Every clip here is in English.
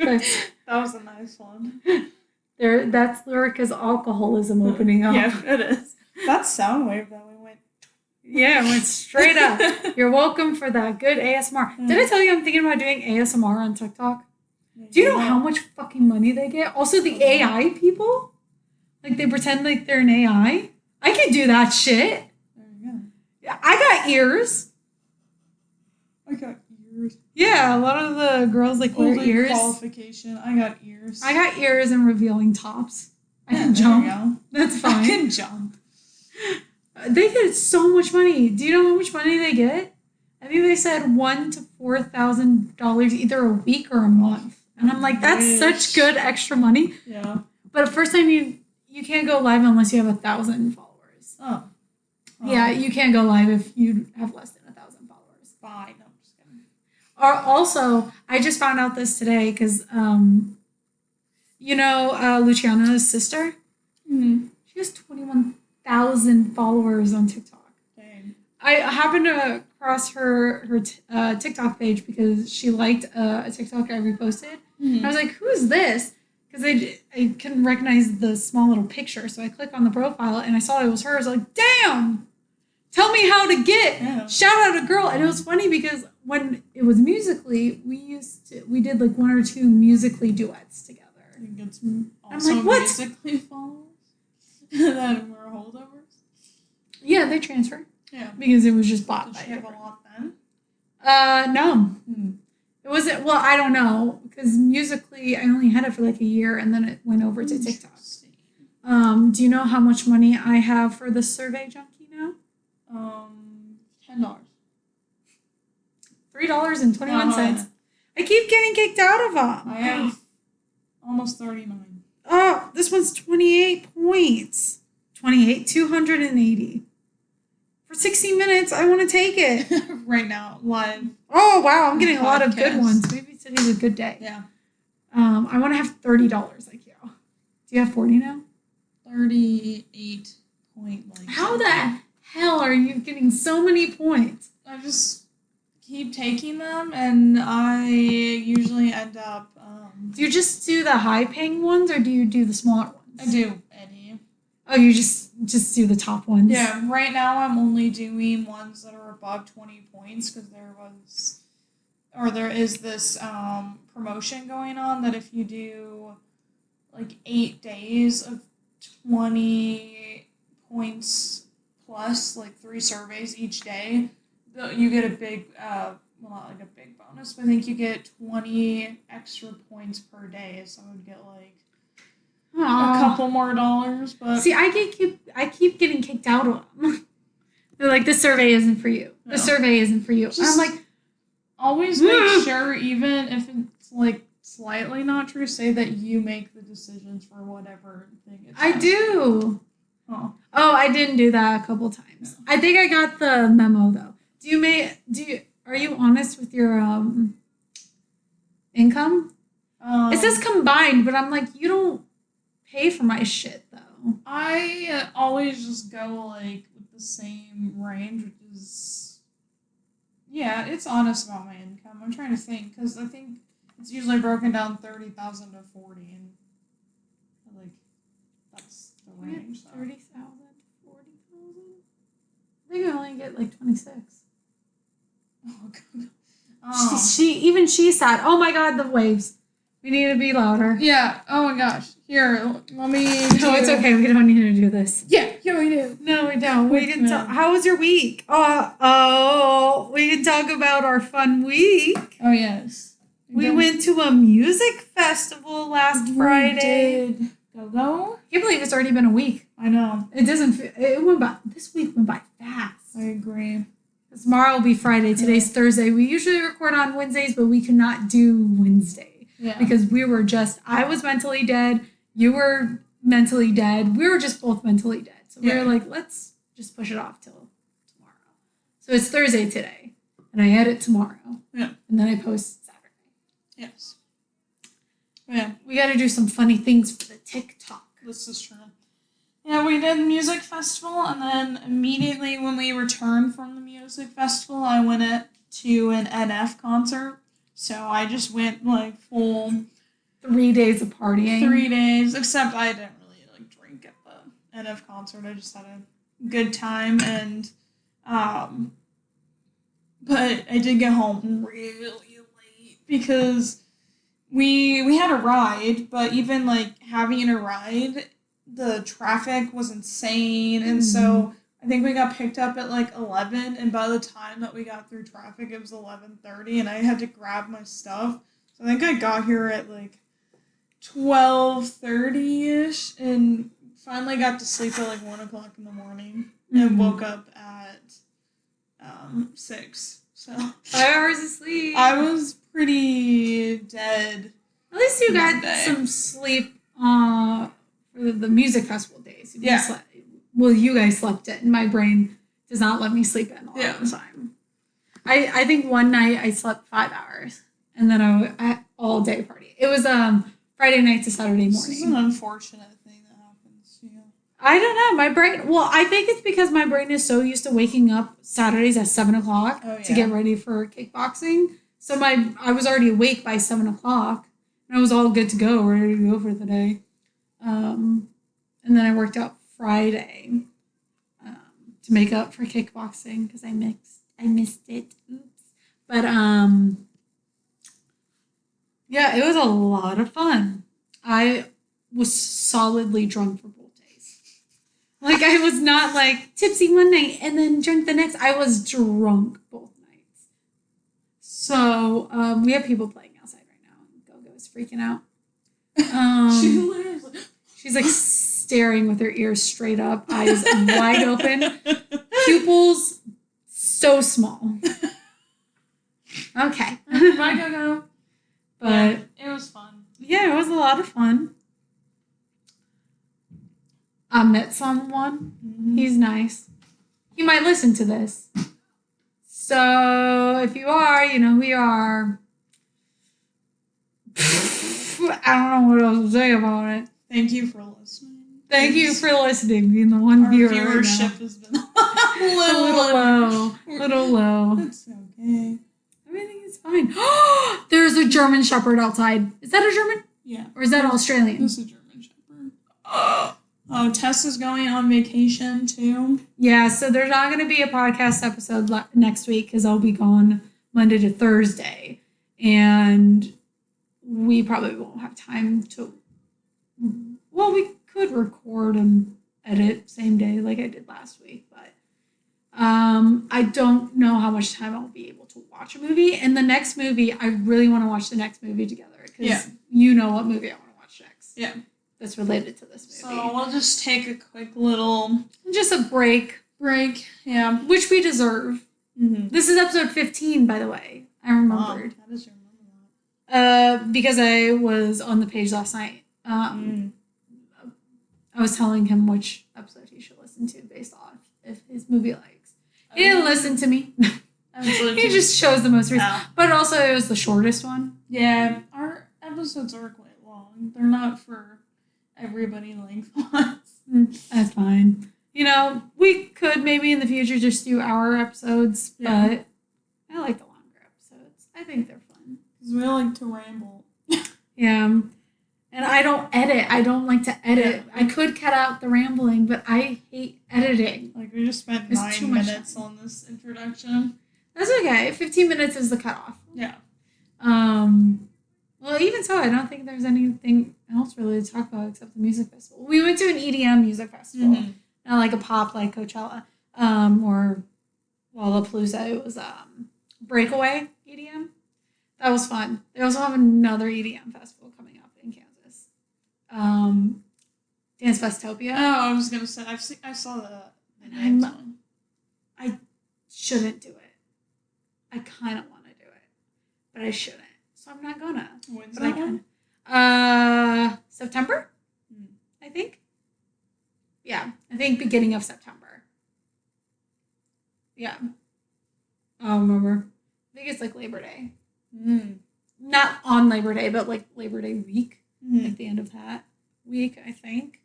That was a nice one. That's Lyrica's alcoholism opening up. Yeah, it is. That's Soundwave that we went. Yeah, it went straight up. You're welcome for that good ASMR. Did I tell you I'm thinking about doing ASMR on TikTok? Do you know how much fucking money they get? Also, the AI people, like they pretend like they're an AI. I can do that shit. There you go. Yeah, I got ears. I got ears. Yeah, a lot of the girls like wear ears. Qualification. I got ears. I got ears and revealing tops. I can jump. That's fine. I can jump. They get so much money. Do you know how much money they get? I think they said $1,000 to $4,000 either a week or a month. And I'm like, that's such good extra money. Yeah. But the first time you can't go live unless you have 1,000 followers. Oh. Yeah, you can't go live if you have less than 1,000 followers. Fine. No, I'm just kidding. Or also, I just found out this today because, Luciana's sister? Mm-hmm. She has 21,000 followers on TikTok. Dang. I happened to cross her TikTok page because she liked a TikTok I reposted. Mm-hmm. I was like, who is this? Because I couldn't recognize the small little picture. So I clicked on the profile and I saw it was her. I was like, damn! Tell me how to get. Yeah. Shout out a girl. And it was funny because when it was Musical.ly, we did like 1 or 2 Musical.ly duets together. You get some also I'm like, what? Musically followers that were holdovers. Yeah, they transferred. Yeah. Because it was just bought by Did she have a lot then? No. Hmm. It wasn't, well, I don't know. Because Musical.ly, I only had it for like a year and then it went over to TikTok. Do you know how much money I have for the Survey Junkie now? $10. $3.21. I keep getting kicked out of them. I have almost 39. Oh, this one's 28 points. 28, 280. For 60 minutes, I want to take it. Right now, live. Oh, wow, I'm getting a lot of good ones. Maybe today's a good day. Yeah. I want to have $30 like you. Do you have 40 now? 38 point like. How the hell are you getting so many points? I just keep taking them, and I usually end up. Do you just do the high-paying ones, or do you do the smaller ones? I do any. Oh, you just do the top ones? Yeah, right now I'm only doing ones that are above 20 points because there is this promotion going on that if you do like 8 days of 20 points plus like 3 surveys each day, you get a big, well, not like a big bonus, but I think you get 20 extra points per day, so I would get like a couple more dollars. But see, I keep getting kicked out of them. They're like, this survey isn't for you. The survey isn't for you. I'm like, always make sure, even if it's like slightly not true, say that you make the decisions for whatever thing it's. I do. Oh, I didn't do that a couple times. I think I got the memo though. Are you honest with your income? It says combined, but I'm like, you don't pay for my shit though. I always just go like with the same range, which is it's honest about my income. I'm trying to think because I think it's usually broken down 30,000 to 40, and like that's the range. 30,000 to 40,000. I think I only get like 26. Oh god. She said, "Oh my god, the waves. We need to be louder." Yeah. Oh my gosh. Here, let me. No, it's okay. We don't need to do this. Yeah. Yeah, we do. No, we don't. We can talk. How was your week? We can talk about our fun week. Oh yes. We went to a music festival last Friday. Did. Go. I can't believe it's already been a week. I know. It went by. This week went by fast. I agree. Tomorrow will be Friday. Today's Thursday. We usually record on Wednesdays, but we could not do Wednesday. Yeah. Because I was mentally dead. You were mentally dead. We were just both mentally dead. So we were like, let's just push it off till tomorrow. So it's Thursday today. And I edit tomorrow. Yeah. And then I post Saturday. Yes. Yeah. We got to do some funny things for the TikTok. This is true. Yeah, we did the music festival, and then immediately when we returned from the music festival, I went to an NF concert. So I just went like full 3 days of partying. 3 days, except I didn't really like drink at the NF concert. I just had a good time, and but I did get home really late because we had a ride, but even like having a ride, the traffic was insane, and so I think we got picked up at like 11, and by the time that we got through traffic, it was 11:30, and I had to grab my stuff. So I think I got here at like 12:30ish, and finally got to sleep at like 1:00 in the morning, and woke up at 6. So 5 hours of sleep. I was pretty dead. At least you got Monday. some sleep for the music festival days. Yeah. You guys slept in. My brain does not let me sleep in all the time. I think one night I slept 5 hours, and then I all day party. It was Friday night to Saturday morning. This is an unfortunate thing that happens to you. I don't know. My brain. Well, I think it's because my brain is so used to waking up Saturdays at 7:00 to get ready for kickboxing. So I was already awake by 7:00, and I was all good to go, ready to go for the day. And then I worked out Friday to make up for kickboxing because I missed it. Oops. But yeah, it was a lot of fun. I was solidly drunk for both days. Like, I was not like tipsy one night and then drunk the next. I was drunk both nights. So we have people playing outside right now, and Gogo is freaking out. She's like staring with her ears straight up, eyes wide open, pupils so small. Okay. Bye, Gogo. But it was fun. Yeah, it was a lot of fun. I met someone. Mm-hmm. He's nice. He might listen to this. So if you are, you know who you are. I don't know what else to say about it. Thank you for listening. Thank you for listening, being the one viewer. Our viewership has been a little low. That's okay. Everything is fine. There's a German Shepherd outside. Is that a German? Yeah. Or is that Australian? This is a German Shepherd. Oh, Tess is going on vacation too. Yeah, so there's not going to be a podcast episode next week because I'll be gone Monday to Thursday. And we probably won't have time to... Well, we could record and edit same day like I did last week, but I don't know how much time I'll be able to watch a movie. And the next movie, I really want to watch the next movie together because you know what movie I want to watch next. Yeah. That's related to this movie. So we'll just take a quick little... Just a break. Yeah. Which we deserve. Mm-hmm. This is episode 15, by the way. I remembered. How does you remember that? Because I was on the page last night. I was telling him which episode he should listen to based off if his movie likes. He didn't listen to me. He just chose the most recent. But also it was the shortest one. Yeah, our episodes are quite long. They're not for everybody lengthwise. That's fine. You know, we could maybe in the future just do hour episodes, but I like the longer episodes. I think they're fun. Because we like to ramble. Yeah. And I don't edit. I don't like to edit. Yeah. I could cut out the rambling, but I hate editing. Like, we just spent 9 minutes on this introduction. That's okay. 15 minutes is the cutoff. Yeah. Well, even so, I don't think there's anything else really to talk about except the music festival. We went to an EDM music festival. Mm-hmm. Not like a pop like Coachella. Or Lollapalooza. It was Breakaway EDM. That was fun. They also have another EDM festival coming up in Kansas. Dance Festopia. Oh, I was gonna say I saw that. And I shouldn't do it. I kind of want to do it, but I shouldn't. So I'm not gonna. When's that one? September, I think. Yeah, I think beginning of September. Yeah. I don't remember. I think it's like Labor Day. Not on Labor Day, but like Labor Day week. Like the end of that week, I think.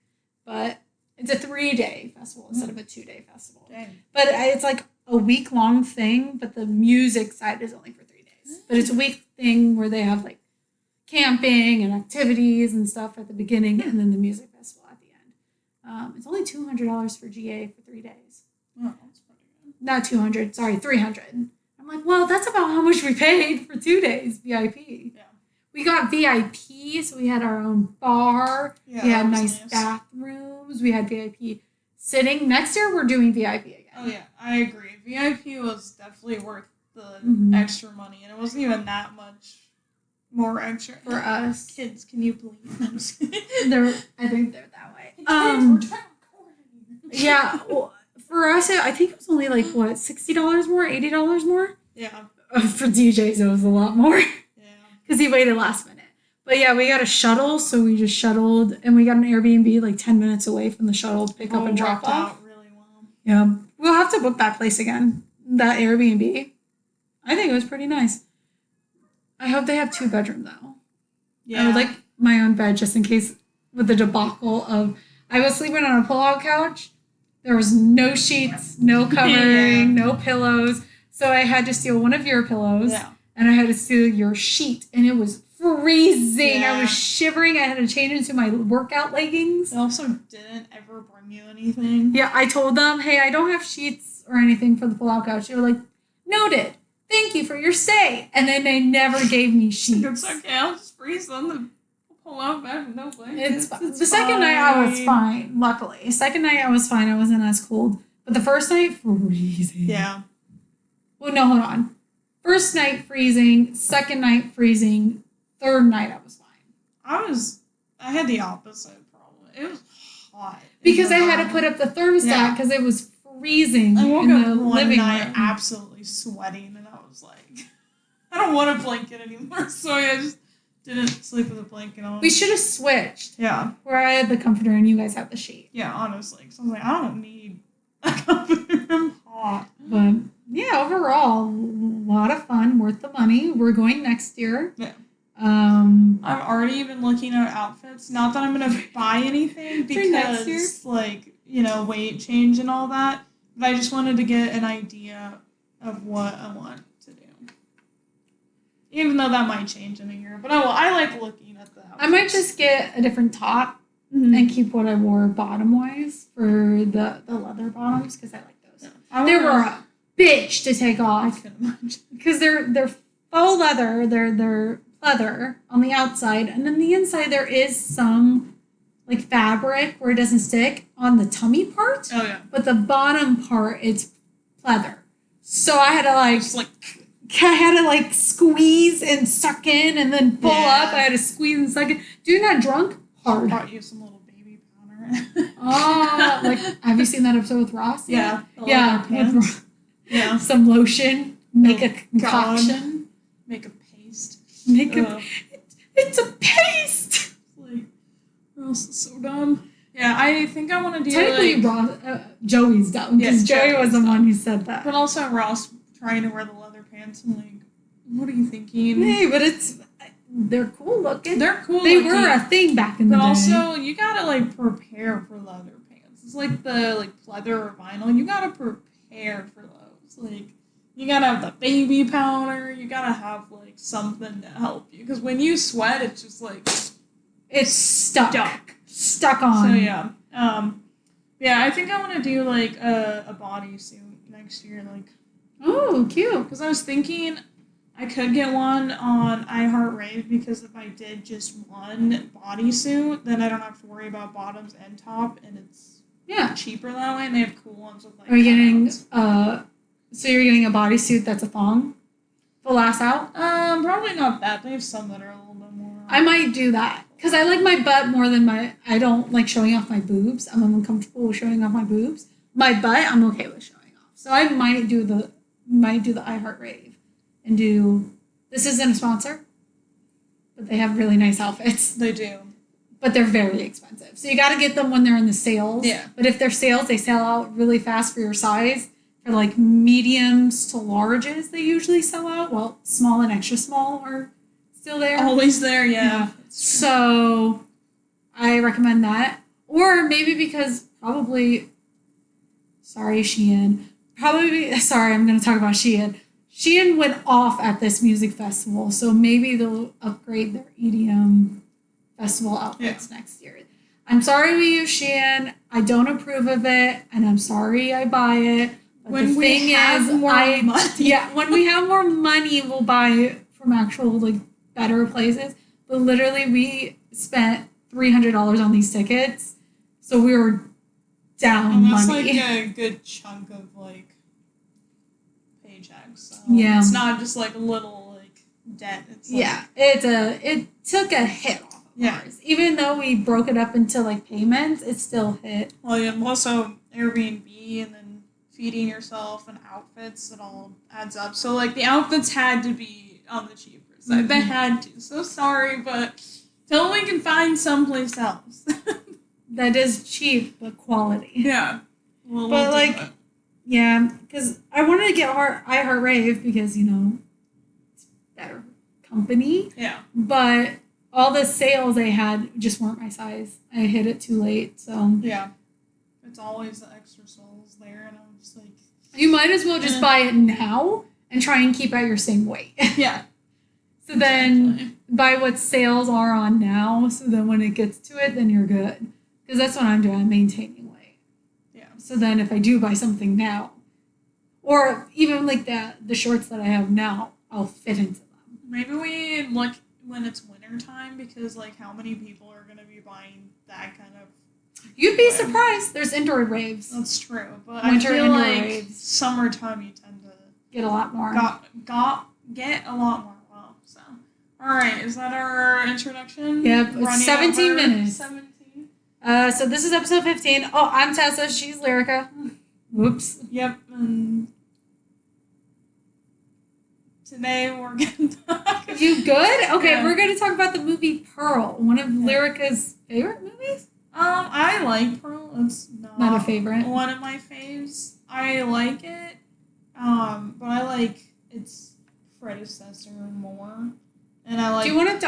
But it's a 3-day festival instead of a 2-day festival. Dang. But it's like a week-long thing, but the music side is only for 3 days. But it's a week thing where they have like camping and activities and stuff at the beginning, and then the music festival at the end. It's only $200 for GA for 3 days. Oh, that's pretty good. Not 200, sorry, 300. I'm like, well, that's about how much we paid for 2 days VIP. Yeah. We got VIP, so we had our own bar. Yeah, We had nice bathrooms. We had VIP sitting. Next year, we're doing VIP again. Oh, yeah, I agree. VIP was definitely worth the Mhm. extra money, and it wasn't even that much more extra. For us. Kids, can you please? I'm just kidding. I think they're that way. Kids, we're trying to record. Yeah, well, for us, I think it was only like, what, $60 more, $80 more? Yeah. For DJs, it was a lot more. Yeah. Because he waited last minute. But yeah, we got a shuttle, so we just shuttled, and we got an Airbnb like 10 minutes away from the shuttle to pick up and drop worked off. out really well. Yeah. We'll have to book that place again. That Airbnb. I think it was pretty nice. I hope they have 2 bedrooms though. Yeah. I would like my own bed just in case with the debacle of I was sleeping on a pull-out couch. There was no sheets, no covering, no pillows. So I had to steal one of your pillows. Yeah. And I had to steal your sheet. And it was freezing. Yeah. I was shivering. I had to change into my workout leggings. They also didn't ever bring you anything. Yeah, I told them, hey, I don't have sheets or anything for the pull-out couch. They were like, noted. Thank you for your stay. And then they never gave me sheets. It's okay. I'll just freeze on the pull-out bed with no blankets. It's fine. The second night I was fine, luckily. Second night I was fine. I wasn't as cold. But the first night, freezing. Yeah. Well, no, hold on. First night, freezing. Second night, freezing. Third night, I was fine. I had the opposite problem. It was hot. Because I had to put up the thermostat because it was freezing I woke in up the one living night room. absolutely sweating, and I was like, I don't want a blanket anymore, so I just didn't sleep with a blanket on. We should have switched. Yeah. Where I had the comforter and you guys have the sheet. Yeah, honestly. Because I was like, I don't need a comforter. I'm hot. But yeah, overall, a lot of fun, worth the money. We're going next year. Yeah. I've already been looking at outfits. Not that I'm going to buy anything next year? because, like, weight change and all that. But I just wanted to get an idea of what I want to do. Even though that might change in a year. But I like looking at the outfits. I might just get a different top and keep what I wore bottom-wise for the leather bottoms because I like those. Yeah. They were a bitch to take I off can imagine. because they're faux leather. They're leather on the outside, and then the inside there is some like fabric where it doesn't stick on the tummy part. Oh, yeah. But the bottom part it's pleather. So I had to squeeze and suck in and then pull up. I had to squeeze and suck in. Doing that drunk, hard. Brought you some little baby powder. Oh, have you seen that episode with Ross? Yeah. Yeah. With With yeah. some lotion. Make Oh, a concoction. Make a paste. Make a. It's a paste. Like, Ross is so dumb. Yeah, I think I want to do Technically, Ross, Joey's dumb because Yes, Joey was the Joey's one who said that. But also Ross trying to wear the leather pants. I'm like, what are you thinking? Hey, but they're cool looking. They're cool. They looking, were a thing back in the but day. also you gotta prepare for leather pants. It's like the pleather or vinyl. You gotta prepare for those. You gotta have the baby powder. You gotta have something to help you because when you sweat, it's just it's stuck on. So yeah, I think I want to do a bodysuit next year. Oh, cute. Because I was thinking I could get one on iHeartRave because if I did just one bodysuit, then I don't have to worry about bottoms and top, and it's cheaper that way. And they have cool ones with Are you getting cutouts. So you're getting a bodysuit that's a thong? Full ass out? Probably not that. They have some that are a little bit more. I might do that. Because I like my butt more than I don't like showing off my boobs. I'm uncomfortable with showing off my boobs. My butt, I'm okay with showing off. So I might do the iHeartRave and do, this isn't a sponsor, but they have really nice outfits. They do. But they're very expensive. So you got to get them when they're in the sales. Yeah. But if they're sales, they sell out really fast for your size. For mediums to larges, they usually sell out. Well, small and extra small are still there. Always there, yeah. So I recommend that. Or maybe because sorry, Shein. I'm going to talk about Shein. Shein went off at this music festival, so maybe they'll upgrade their EDM festival outfits next year. I'm sorry we use Shein. I don't approve of it, and I'm sorry I buy it. But when the thing is, money. when we have more money, we'll buy it from actual like better places. But literally, we spent $300 on these tickets, so we were down and that's money. Like a good chunk of like paychecks. So Yeah, it's not just like a little like debt. It's like, it took a hit off of ours. Even though we broke it up into like payments, it still hit. Well, yeah, also Airbnb and then feeding yourself and outfits, it all adds up. So like the outfits had to be on the cheaper side. They had to. So sorry, but till we can find someplace else. That is cheap but quality. Yeah. Well, but like, yeah, because I wanted to get iHeartRave because, you know, it's better company. Yeah. But all the sales they had just weren't my size. I hit it too late, so. Yeah. It's always the extra soles there, and I'm just like. You might as well just buy it now and try and keep at your same weight. Yeah. So then buy what sales are on now, so then when it gets to it, then you're good. Because that's what I'm doing, I'm maintaining weight. Yeah. So then if I do buy something now, or even like the shorts that I have now, I'll fit into them. Maybe we look when it's winter time, because like how many people are going to be buying that kind of. You'd be surprised. There's indoor raves. That's true, but Winter I feel indoor like raves. Summertime you tend to Get a lot more. Get a lot more. Wow. So, all right, is that our introduction? Yep, it's 17 minutes. 17. So this is episode 15. Oh, I'm Tessa. She's Lyrica. Whoops. Yep. And today we're gonna talk. You good? Okay, Yeah. We're gonna talk about the movie Pearl, one of Lyrica's favorite movies. I like Pearl. It's Not a favorite. One of my faves. I like it. But I like its predecessor more. And I like. Do you want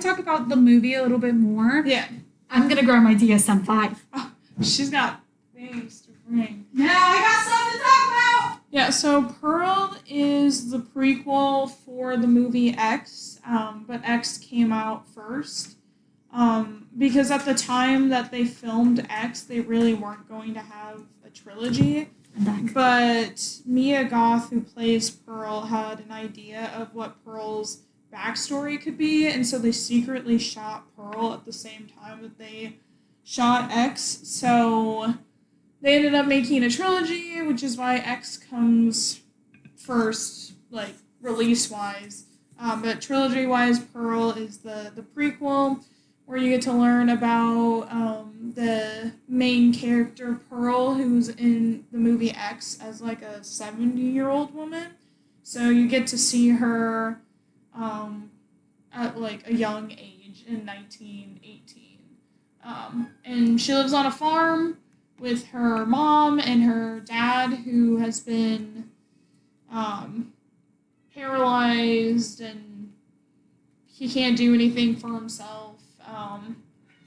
to talk about the movie a little bit more? Yeah. I'm gonna grab my DSM-5. Oh, she's got things to bring. Yeah, I got stuff to talk about. Yeah, so Pearl is the prequel for the movie X, but X came out first. Because at the time that they filmed X, they really weren't going to have a trilogy. But Mia Goth, who plays Pearl, had an idea of what Pearl's backstory could be, and so they secretly shot Pearl at the same time that they shot X. So they ended up making a trilogy, which is why X comes first, like release-wise. But trilogy-wise, Pearl is the prequel, where you get to learn about the main character, Pearl, who's in the movie X as like a 70-year-old woman. So you get to see her at like a young age in 1918. And she lives on a farm with her mom and her dad, who has been paralyzed and he can't do anything for himself.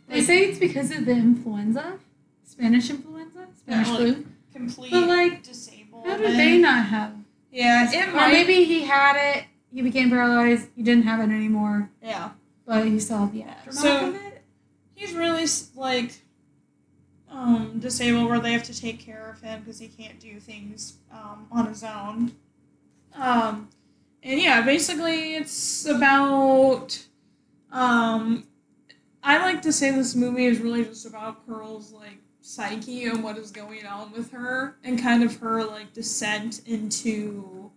They say it's because of the influenza, Spanish influenza, Spanish flu. Complete but like, disabled. How did they not have? Yeah, it might. Or maybe he had it, he became paralyzed, he didn't have it anymore. Yeah. But he still had the aftermath of it. He's really like disabled, where they have to take care of him because he can't do things on his own. And yeah, basically it's about I like to say this movie is really just about Pearl's like psyche and what is going on with her, and kind of her like descent into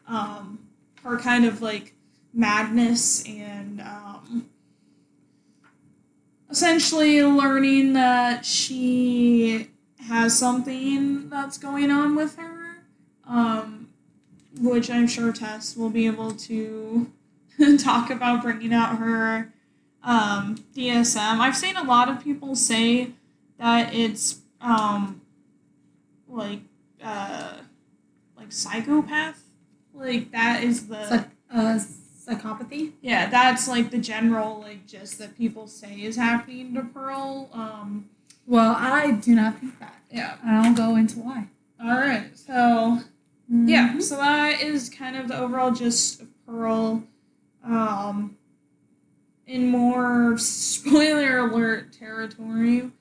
her kind of like madness, and essentially learning that she has something that's going on with her, which I'm sure Tess will be able to talk about, bringing out her DSM. I've seen a lot of people say that it's like psychopath, like that is the psychopathy. Yeah, that's like the general like gist that people say is happening to Pearl. Well, I do not think that. Yeah, I'll go into why. All right, so yeah, so that is kind of the overall gist of Pearl. In more spoiler alert territory.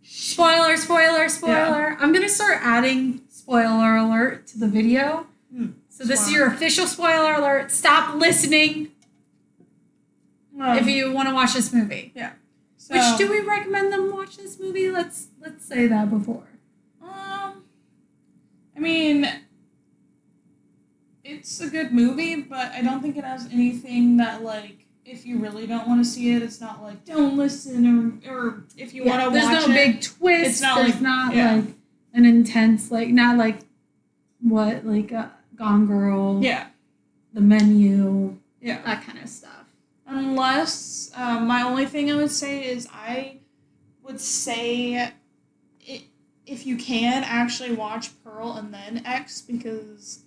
Spoiler. Yeah. I'm going to start adding spoiler alert to the video. So this is your official spoiler alert. Stop listening if you want to watch this movie. Yeah. So, Which do we recommend them watch this movie? Let's say that before. I mean, it's a good movie, but I don't think it has anything that, like, if you really don't want to see it, it's not like, don't listen, or if you want to watch it. There's no big twist. It's not there's not like an intense, like, not like what, like Gone Girl. Yeah. The Menu. Yeah. That kind of stuff. Unless, my only thing I would say is I would say if you can, actually watch Pearl and then X, because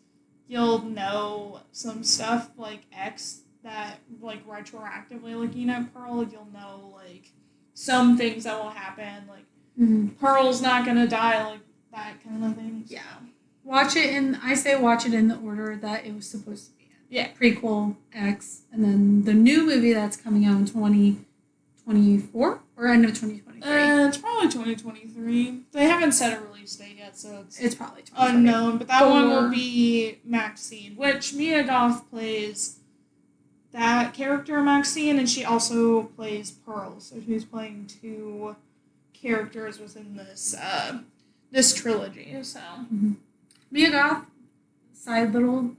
you'll know some stuff like X that, like, retroactively looking at Pearl, you'll know, like, some things that will happen, like, Pearl's not gonna die, like, that kind of thing. Yeah. Watch it in the order that it was supposed to be in. Yeah. Prequel, X, and then the new movie that's coming out in 2024 or end of 2023. It's probably 2023. They haven't set a release date yet, so it's probably unknown. But that one will be Maxine, which Mia Goth plays that character Maxine, and she also plays Pearl. So she's playing two characters within this trilogy. So Mia Goth, side little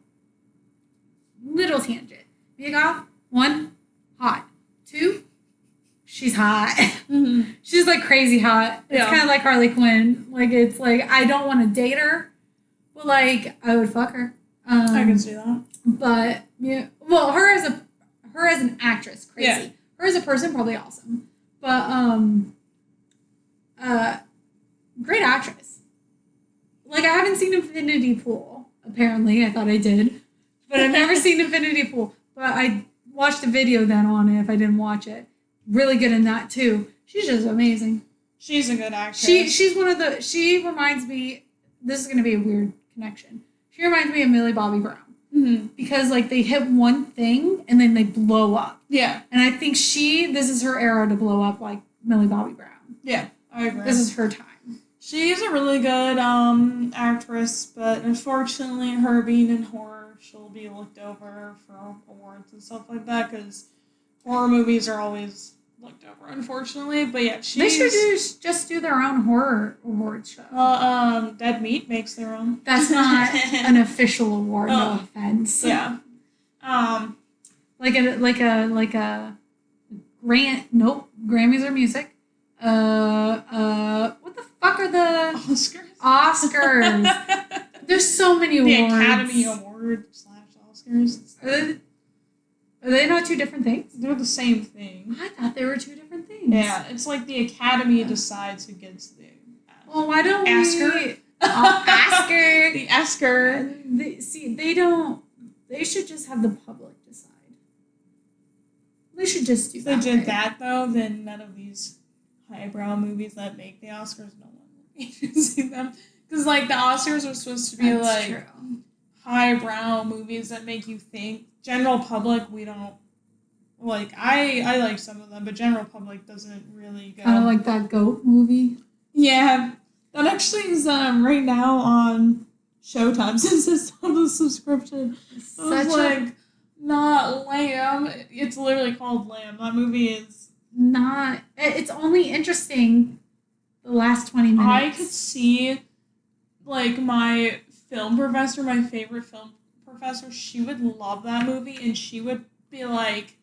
tangent. Mia Goth, 1, hot. 2, she's hot. She's like crazy hot. It's kind of like Harley Quinn. Like, it's like, I don't want to date her, but like I would fuck her. I can see that. But well, her as an actress, crazy. Yeah. Her as a person, probably awesome. But great actress. Like, I haven't seen Infinity Pool. Apparently, I thought I did, but I've never seen Infinity Pool. But I watched a video then on it. If I didn't watch it, really good in that too. She's just amazing. She's a good actress. She's one of the. She reminds me. This is gonna be a weird connection. She reminds me of Millie Bobby Brown. Because, like, they hit one thing and then they blow up. Yeah. And I think this is her era to blow up like Millie Bobby Brown. Yeah, I agree. This is her time. She's a really good actress, but unfortunately, her being in horror, she'll be looked over for awards and stuff like that, because horror movies are always looked over, unfortunately. But yeah, they should just do their own horror awards show. Well, Dead Meat makes their own. That's not an official award. No offense. Yeah. Like a grant. Nope. Grammys are music. What the fuck are the Oscars? There's so many awards. The Academy Award / Oscars. Are they not two different things? They're the same thing. I thought they were two different things. Yeah, it's like the Academy decides who gets the well, why don't Oscar? Oscar. The Oscar. They don't. They should just have the public decide. They should just do that. If they did that, though, then none of these highbrow movies that make the Oscars, no one would be able to see them. Because, like, the Oscars are supposed to be, highbrow movies that make you think. General public, we don't like. I like some of them, but general public doesn't really go. Kind of like that Goat movie. Yeah, that actually is right now on Showtime since it's on the subscription. Not Lamb. It's literally called Lamb. That movie is not. It's only interesting the last 20 minutes. I could see, like, my film professor, my favorite film professor, she would love that movie, and she would be like,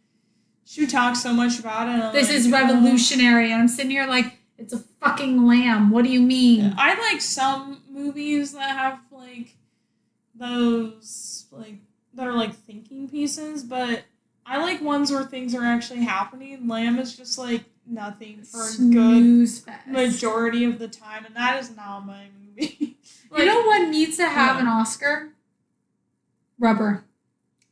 she would talk so much about it. This is revolutionary, and I'm sitting here like, it's a fucking lamb. What do you mean? I like some movies that have, like, those, like, that are, like, thinking pieces, but I like ones where things are actually happening. Lamb is just, like, nothing for a good majority of the time, and that is not my movie. Like, you know what needs to have an Oscar? Rubber.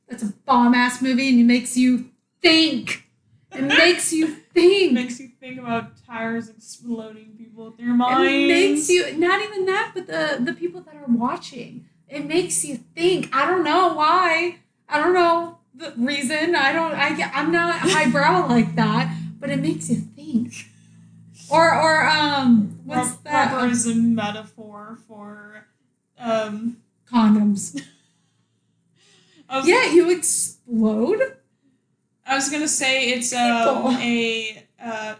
That's a bomb-ass movie, and it makes you think. It makes you think. It makes you think about tires exploding people with their minds. It makes you, not even that, but the people that are watching. it makes you think. I don't know why. I don't know the reason. I'm not highbrow like that, but it makes you think. Or what's that? Rubber is a metaphor for condoms. You explode. I was gonna say it's a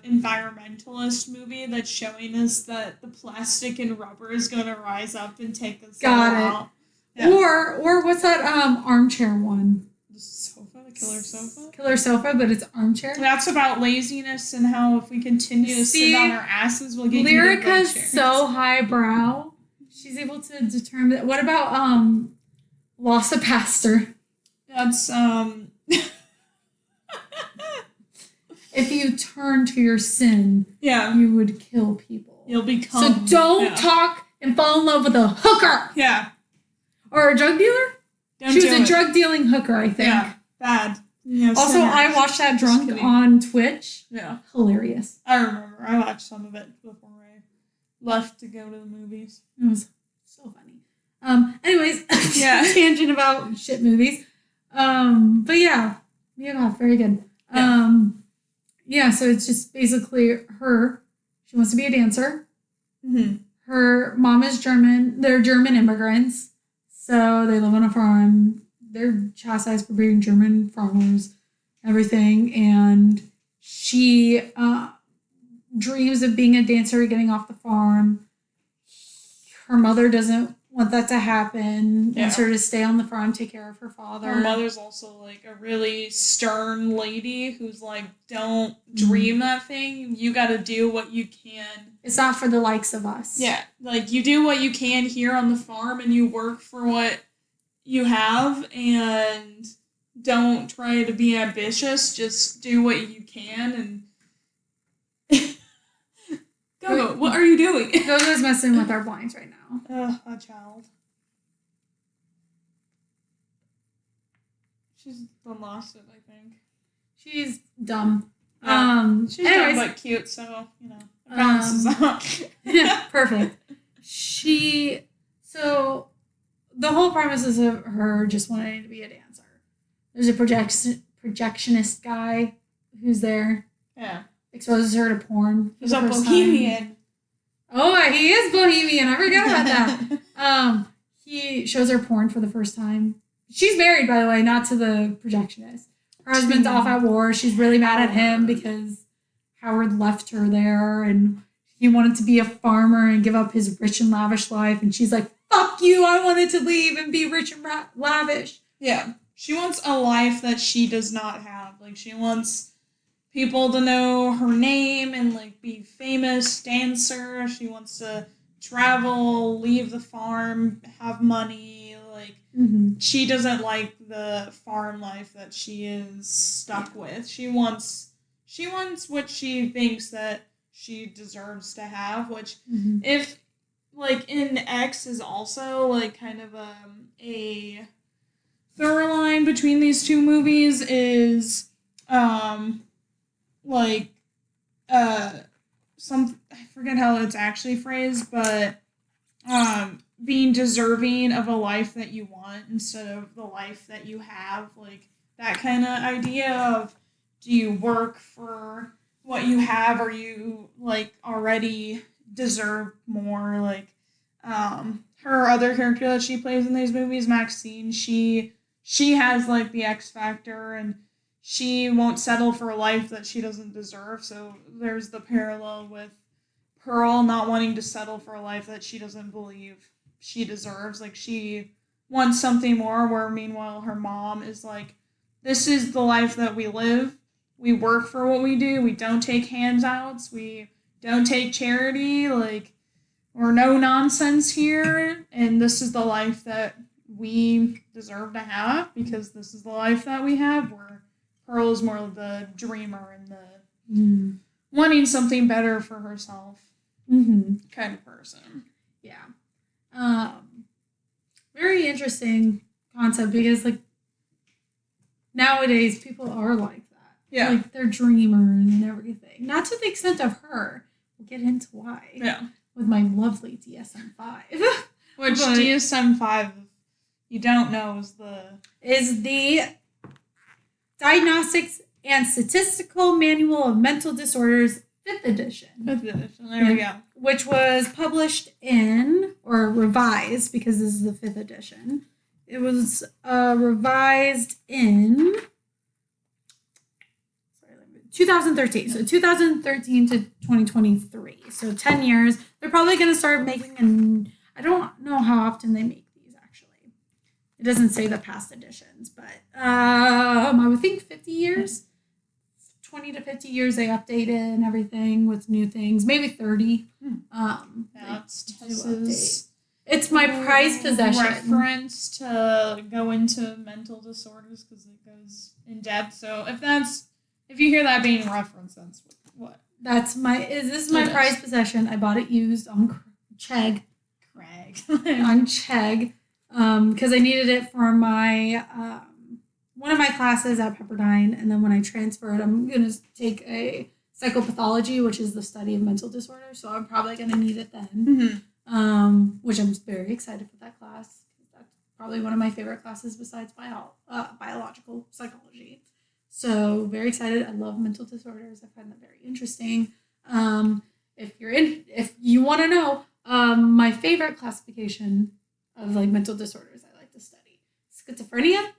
environmentalist movie that's showing us that the plastic and rubber is gonna rise up and take us all out. Yeah. Or what's that armchair one? The sofa, the killer sofa. Killer sofa, but it's armchair. That's about laziness and how if we continue to sit on our asses, we'll get Lyrica's so highbrow. She's able to determine. What about loss of pastor? That's If you turn to your sin, you would kill people. You'll become. So don't talk and fall in love with a hooker. Yeah. Or a drug dealer. She was a drug dealing hooker, I think. Yeah. Bad. Yeah, also, I watched that drunk on Twitch. Yeah. Hilarious. I remember. I watched some of it before I left to go to the movies. It was so funny. Anyways, tangent about shit movies. But yeah, Mia Goth, very good. So it's just basically her. She wants to be a dancer. Mm-hmm. Her mom is German. They're German immigrants. So they live on a farm. They're chastised for being German farmers, everything. And she dreams of being a dancer, getting off the farm. Her mother doesn't want that to happen. Wants her to stay on the farm, take care of her father. Her mother's also like a really stern lady who's like, don't dream that thing. You got to do what you can. It's not for the likes of us. Yeah. Like you do what you can here on the farm and you work for what you have and don't try to be ambitious. Just do what you can and Go. What are you doing? Gogo's messing with our blinds right now. A child. She's lost it, I think. She's dumb. She's dumb but cute, so, it balances out. Yeah, perfect. So, the whole premise is of her just wanting to be a dancer. There's a projectionist guy who's there. Yeah. Exposes her to porn. He's a bohemian. Oh, he is bohemian. I forgot about that. He shows her porn for the first time. She's married, by the way, not to the projectionist. Her husband's off at war. She's really mad at him because Howard left her there and he wanted to be a farmer and give up his rich and lavish life. And she's like, fuck you. I wanted to leave and be rich and lavish. Yeah. She wants a life that she does not have. Like, she wants people to know her name and like be famous dancer. She wants to travel, leave the farm, have money. Like she doesn't like the farm life that she is stuck with. She wants what she thinks that she deserves to have. Which if like in X is also like kind of a through line between these two movies is I forget how it's actually phrased, but being deserving of a life that you want instead of the life that you have, like that kind of idea of do you work for what you have or you like already deserve more. Like her other character that she plays in these movies, Maxine, she has like the X factor and she won't settle for a life that she doesn't deserve. So there's the parallel with Pearl not wanting to settle for a life that she doesn't believe she deserves. Like, she wants something more, where meanwhile her mom is like, this is the life that we live. We work for what we do. We don't take handouts. We don't take charity. Like, we're no nonsense here. And this is the life that we deserve to have because this is the life that we have. Where Pearl is more of the dreamer and the wanting something better for herself kind of person. Yeah. Very interesting concept because, like, nowadays people are like that. Yeah. Like, they're dreamers and everything. Not to the extent of her. We'll get into why. Yeah. With my lovely DSM-5. Which DSM-5, you don't know is the Diagnostics and Statistical Manual of Mental Disorders, 5th edition. 5th edition. There we go. Which was published in, or revised, because this is the 5th edition. It was revised in 2013. So 2013 to 2023. So 10 years. They're probably going to start making, I don't know how often they make these, actually. It doesn't say the past editions, but I would think 50 years. 20 to 50 years they update it and everything with new things. Maybe 30. That's Tessa's it's my prized possession. Reference to go into mental disorders because it goes in depth. So if you hear that being referenced, that's what. This is my prized possession. I bought it used on Chegg. On Chegg. Because I needed it for my one of my classes at Pepperdine, and then when I transferred, I'm going to take a psychopathology, which is the study of mental disorders, so I'm probably going to need it then, which I'm very excited for that class. That's probably one of my favorite classes besides biological psychology. So very excited. I love mental disorders. I find them very interesting. If you want to know, my favorite classification of like mental disorders I like to study: schizophrenia.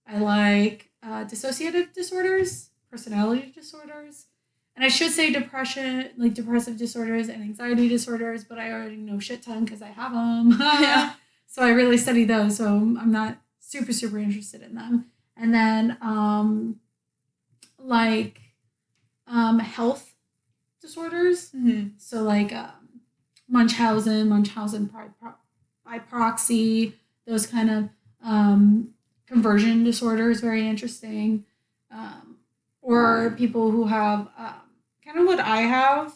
I like dissociative disorders, personality disorders, and I should say depression, like depressive disorders and anxiety disorders, but I already know shit ton because I have them. Yeah. So I really study those, so I'm not super, super interested in them. And then health disorders. So like Munchausen by proxy, those kind of conversion disorders, very interesting. Or people who have kind of what I have,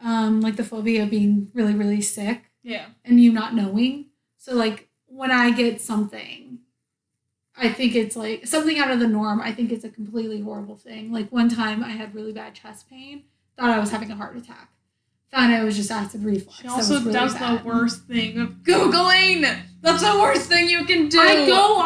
like the phobia of being really, really sick. Yeah. And you not knowing. So like when I get something, I think it's like something out of the norm. I think it's a completely horrible thing. Like one time I had really bad chest pain, thought I was having a heart attack. Found out it was just acid reflux. She also does the worst thing of Googling. That's the worst thing you can do. I go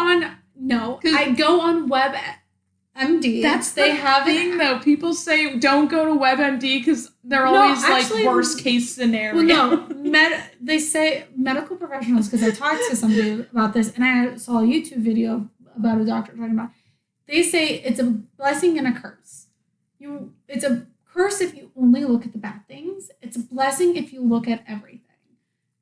on WebMD. That's the thing, though. People say don't go to WebMD because they're always like worst case scenario. Well, no, they say medical professionals, because I talked to somebody about this and I saw a YouTube video about a doctor talking about it. They say it's a blessing and a curse. It's a curse if you only look at the bad things. It's a blessing if you look at everything.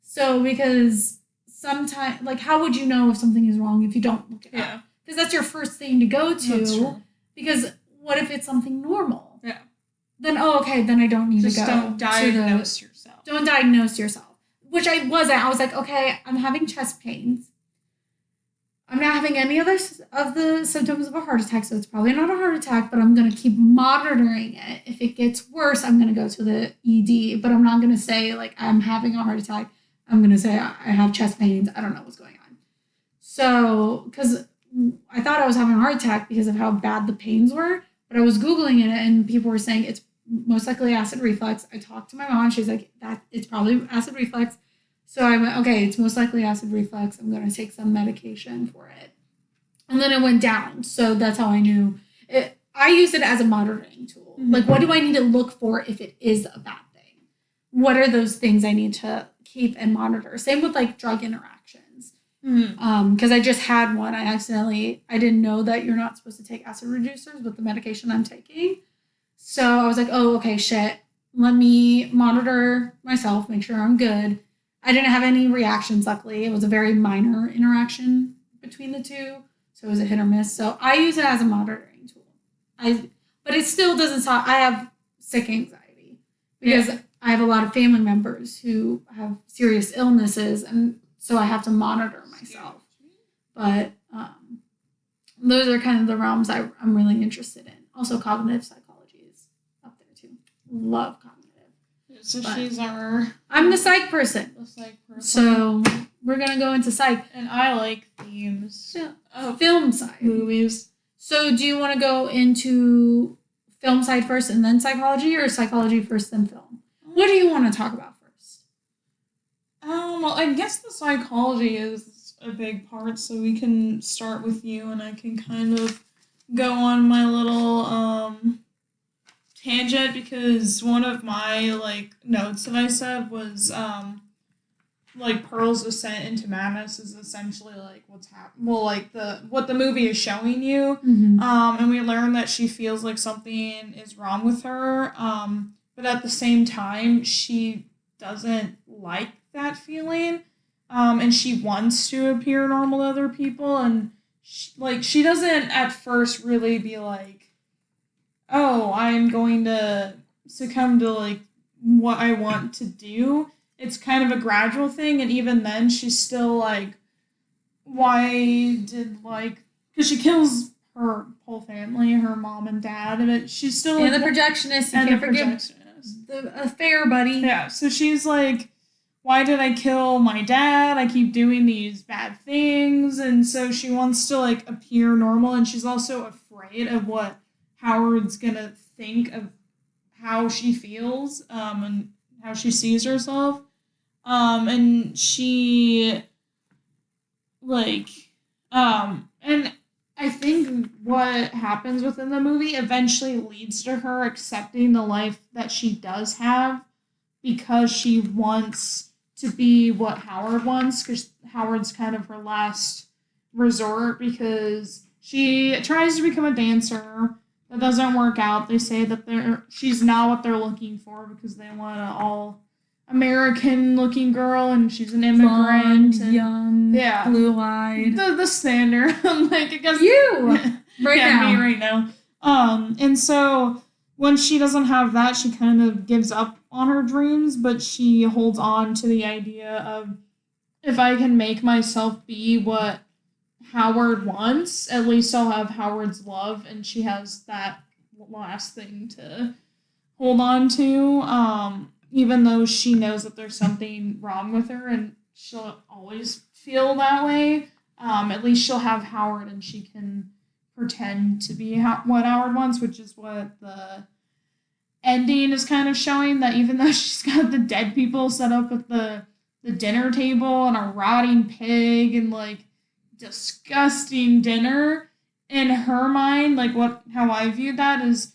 So because sometimes, like, how would you know if something is wrong if you don't look at it? Because that's your first thing to go to. That's true. Because what if it's something normal? Yeah. Then then I don't need to go. Don't diagnose yourself. Don't diagnose yourself. Which I wasn't. I was like, okay, I'm having chest pains. I'm not having any other of the symptoms of a heart attack, so it's probably not a heart attack, but I'm going to keep monitoring it. If it gets worse, I'm going to go to the ED, but I'm not going to say, like, I'm having a heart attack. I'm going to say I have chest pains. I don't know what's going on. So, because I thought I was having a heart attack because of how bad the pains were, but I was Googling it, and people were saying it's most likely acid reflux. I talked to my mom. She's like, it's probably acid reflux. So I went, okay, it's most likely acid reflux. I'm going to take some medication for it. And then it went down. So that's how I knew it. I use it as a monitoring tool. Mm-hmm. Like, what do I need to look for if it is a bad thing? What are those things I need to keep and monitor? Same with like drug interactions. Because I just had one. I didn't know that you're not supposed to take acid reducers with the medication I'm taking. So I was like, oh, okay, shit. Let me monitor myself, make sure I'm good. I didn't have any reactions, luckily. It was a very minor interaction between the two. So it was a hit or miss. So I use it as a monitoring tool. But it still doesn't stop. I have sick anxiety because I have a lot of family members who have serious illnesses, and so I have to monitor myself. But those are kind of the realms I'm really interested in. Also, cognitive psychology is up there too. Love cognitive. So I'm the psych person. So we're going to go into psych. And I like themes. Film side. Movies. So do you want to go into film side first and then psychology, or psychology first then film? What do you want to talk about first? Well, I guess the psychology is a big part, so we can start with you and I can kind of go on my little tangent because one of my like notes that I said was like Pearl's descent into madness is essentially like what's happening. Well, like what the movie is showing you, and we learn that she feels like something is wrong with her, but at the same time she doesn't like that feeling, and she wants to appear normal to other people, and she doesn't at first really be like, oh, I'm going to succumb to like what I want to do. It's kind of a gradual thing, and even then, she's still like, why did like, because she kills her whole family, her mom and dad, and she's still and like, the projectionist. You can't forget the affair, buddy. Yeah, so she's like, why did I kill my dad? I keep doing these bad things, and so she wants to like appear normal, and she's also afraid of what Howard's gonna think of how she feels, and how she sees herself. And she, like, and I think what happens within the movie eventually leads to her accepting the life that she does have because she wants to be what Howard wants, because Howard's kind of her last resort, because she tries to become a dancer. That doesn't work out. They say that she's not what they're looking for because they want an all American looking girl and she's an immigrant. Blonde, young, yeah, blue-eyed. The standard. Like, I guess you right now. Me right now. And so when she doesn't have that, she kind of gives up on her dreams, but she holds on to the idea of, if I can make myself be what Howard wants, at least I'll have Howard's love, and she has that last thing to hold on to, even though she knows that there's something wrong with her, and she'll always feel that way. At least she'll have Howard, and she can pretend to be what Howard wants, which is what the ending is kind of showing, that even though she's got the dead people set up at the dinner table and a rotting pig and like disgusting dinner, in her mind, like how I viewed that is,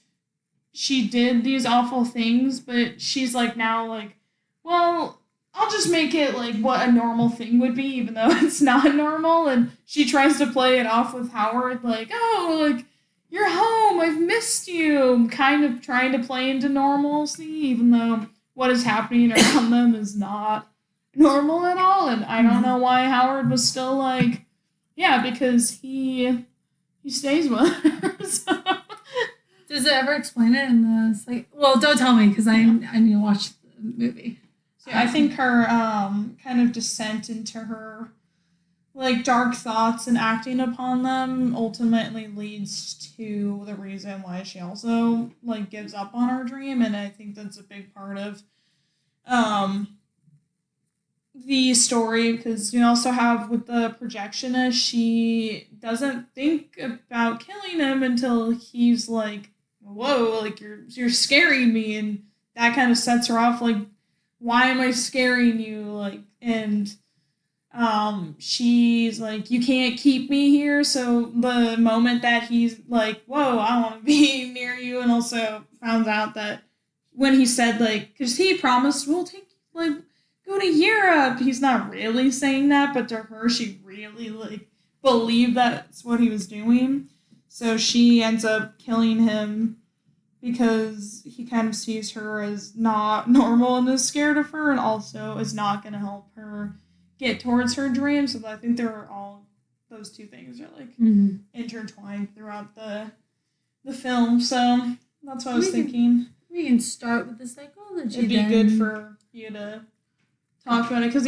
she did these awful things, but she's like now like, well, I'll just make it like what a normal thing would be, even though it's not normal. And she tries to play it off with Howard, like, oh, like, you're home, I've missed you, kind of trying to play into normalcy, even though what is happening around them is not normal at all. And I don't know why Howard was still like, yeah, because he stays with her. So. Does it ever explain it in the like? Well, don't tell me because I need to watch the movie. So I think her kind of descent into her like dark thoughts and acting upon them ultimately leads to the reason why she also like gives up on her dream, and I think that's a big part of the story, because you also have with the projectionist, she doesn't think about killing him until he's like, whoa, like you're scaring me, and that kind of sets her off like, why am I scaring you, like, and she's like, you can't keep me here. So the moment that he's like, whoa, I want to be near you, and also found out that when he said like, because he promised we'll take like go to Europe, he's not really saying that, but to her she really like believed that's what he was doing. So she ends up killing him because he kind of sees her as not normal and is scared of her, and also is not going to help her get towards her dreams. So I think those two things are like intertwined throughout the film. So that's what I was thinking. We can start with the psychology. It'd be good for you to talk about it, because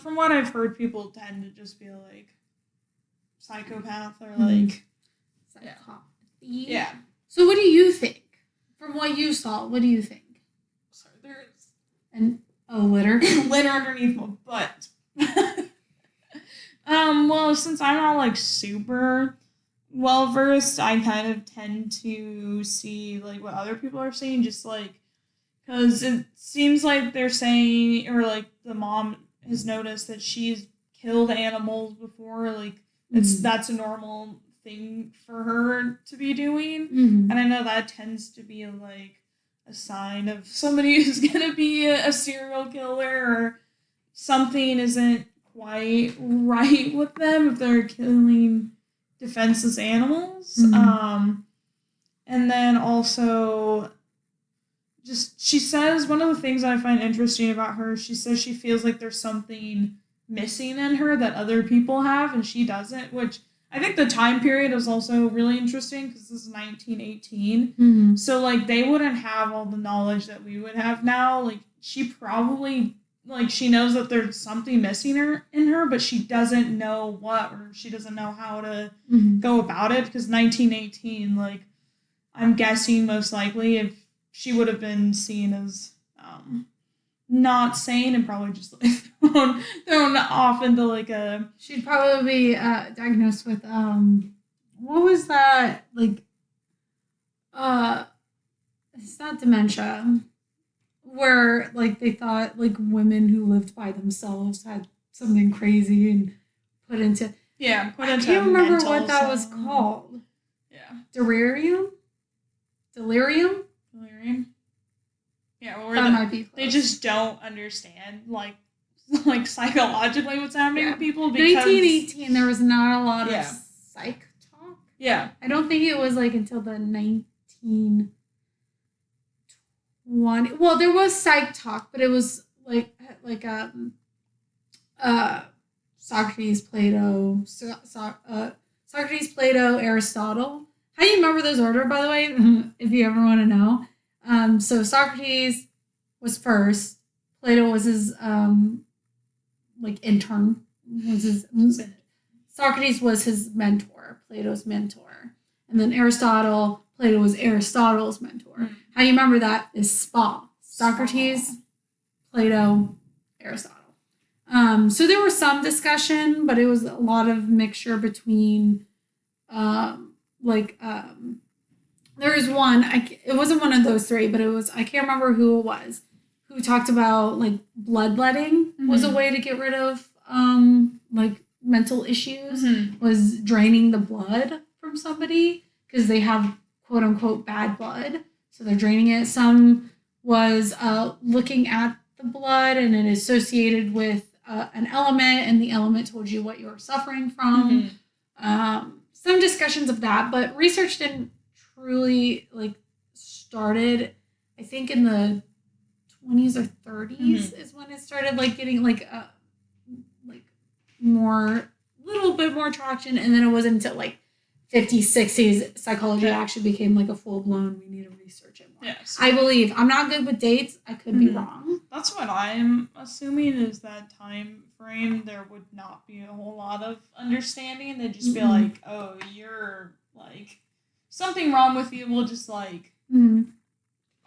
from what I've heard, people tend to just be like psychopath or like psychopathy. Yeah. So what do you think? From what you saw, what do you think? Sorry, there's litter. Litter underneath my butt. Well, since I'm not like super well versed, I kind of tend to see like what other people are saying, just like because it seems like they're saying, or like the mom has noticed that she's killed animals before. Like, that's a normal thing for her to be doing. Mm-hmm. And I know that tends to be like a sign of somebody who's gonna be a serial killer, or something isn't quite right with them if they're killing defenseless animals. And then also, just, she says, one of the things I find interesting about her, she says she feels like there's something missing in her that other people have and she doesn't, which I think the time period is also really interesting because this is 1918. Mm-hmm. So, like, they wouldn't have all the knowledge that we would have now. Like, she probably, like, she knows that there's something missing in her, but she doesn't know what, or she doesn't know how to go about it, because 1918, like, I'm guessing most likely if she would have been seen as not sane and probably just like thrown off into like a... She'd probably be diagnosed with what was that, like it's not dementia, where like they thought like women who lived by themselves had something crazy and put into I can't remember what that was called. Delirium. Yeah, or that might be close. They just don't understand like psychologically what's happening to people, because 1918 there was not a lot of psych talk. Yeah. I don't think it was like until the 1920. Well, there was psych talk, but it was like Socrates, Plato, Aristotle. How do you remember those order, by the way, if you ever want to know? So Socrates was first. Plato was his intern. Socrates was his mentor. Plato's mentor, and then Aristotle. Plato was Aristotle's mentor. How you remember that is SPA. Socrates, Plato, Aristotle. So there was some discussion, but it was a lot of mixture between there was one, it wasn't one of those three, but it was, I can't remember who it was, who talked about like bloodletting was a way to get rid of mental issues, was draining the blood from somebody because they have quote unquote bad blood. So they're draining it. Some was looking at the blood and it associated with an element, and the element told you what you were suffering from. Some discussions of that, but research didn't truly started, I think in the 20s or 30s is when it started getting more, little bit more traction, and then it wasn't until 50s, 60s psychology actually became a full-blown, we need to research it more. Yes. I believe. I'm not good with dates. I could be wrong. That's what I'm assuming is that time frame there would not be a whole lot of understanding. They'd just be like, oh, you're something wrong with you. We'll just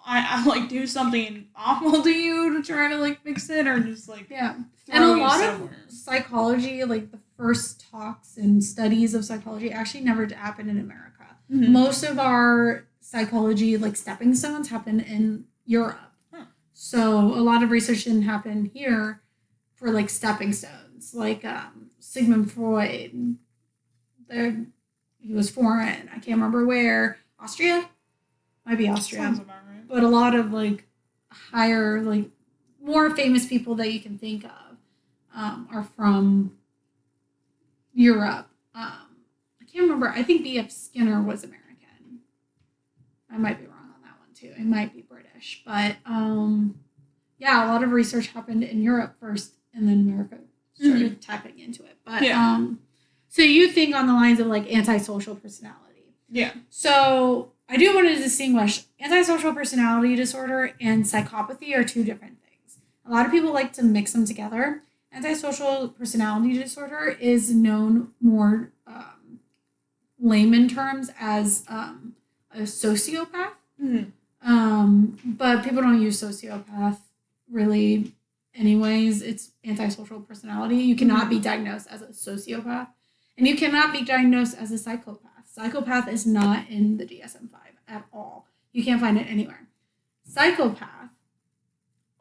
I do something awful to you to try to fix it, or just and a lot of psychology, the first talks and studies of psychology actually never happened in America. Most of our psychology stepping stones happen in Europe. So a lot of research didn't happen here for stepping stones, Sigmund Freud. He was foreign. I can't remember where. Austria? Might be Austria. Sounds about right. But a lot of higher, more famous people that you can think of are from Europe. I can't remember. I think B.F. Skinner was American. I might be wrong on that one too. It might be British. But a lot of research happened in Europe first, and then America started tapping into it. But so you think on the lines of antisocial personality. Yeah. So I do want to distinguish antisocial personality disorder and psychopathy are two different things. A lot of people like to mix them together. Antisocial personality disorder is known more layman terms as a sociopath. But people don't use sociopath really anyways. It's antisocial personality. You cannot be diagnosed as a sociopath, and you cannot be diagnosed as a psychopath. Psychopath is not in the DSM-5 at all. You can't find it anywhere. Psychopath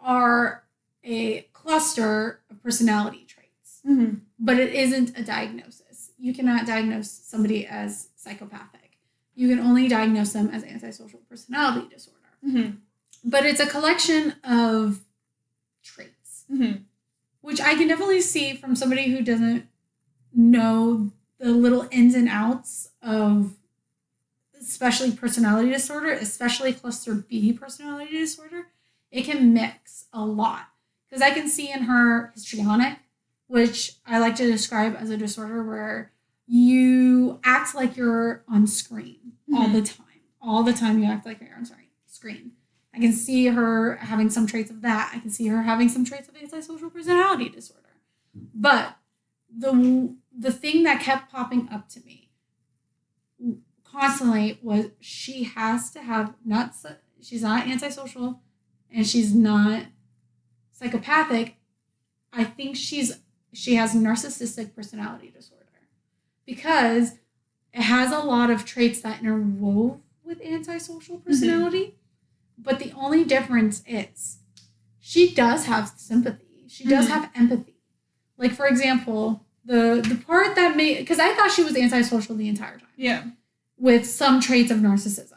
are a cluster of personality traits. but it isn't a diagnosis. You cannot diagnose somebody as psychopathic. You can only diagnose them as antisocial personality disorder. Mm-hmm. But it's a collection of traits, which I can definitely see from somebody who doesn't know the little ins and outs of especially personality disorder, especially cluster B personality disorder. It can mix a lot. Because I can see in her histrionic, which I like to describe as a disorder where you act like you're on screen all the time. All the time you act like you're on screen. I can see her having some traits of that. I can see her having some traits of antisocial personality disorder. But the thing that kept popping up to me constantly was she has to have she's not antisocial and she's not psychopathic. I think she has narcissistic personality disorder because it has a lot of traits that interwove with antisocial personality. But the only difference is she does have sympathy. She does have empathy. Like, for example, the part that made... Because I thought she was antisocial the entire time. Yeah. With some traits of narcissism.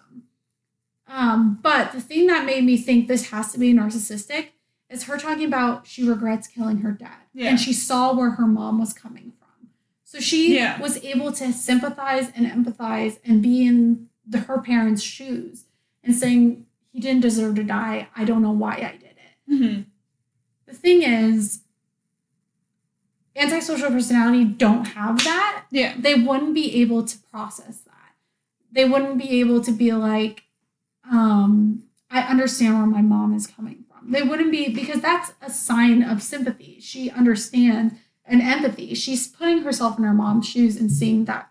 But the thing that made me think this has to be narcissistic is her talking about she regrets killing her dad. Yeah. And she saw where her mom was coming from. So she was able to sympathize and empathize and be in her parents' shoes and saying, he didn't deserve to die. I don't know why I did it. The thing is, antisocial personality don't have that. Yeah. They wouldn't be able to process that. They wouldn't be able to be like, I understand where my mom is coming from. They wouldn't be, because that's a sign of sympathy. She understands and empathy. She's putting herself in her mom's shoes and seeing that,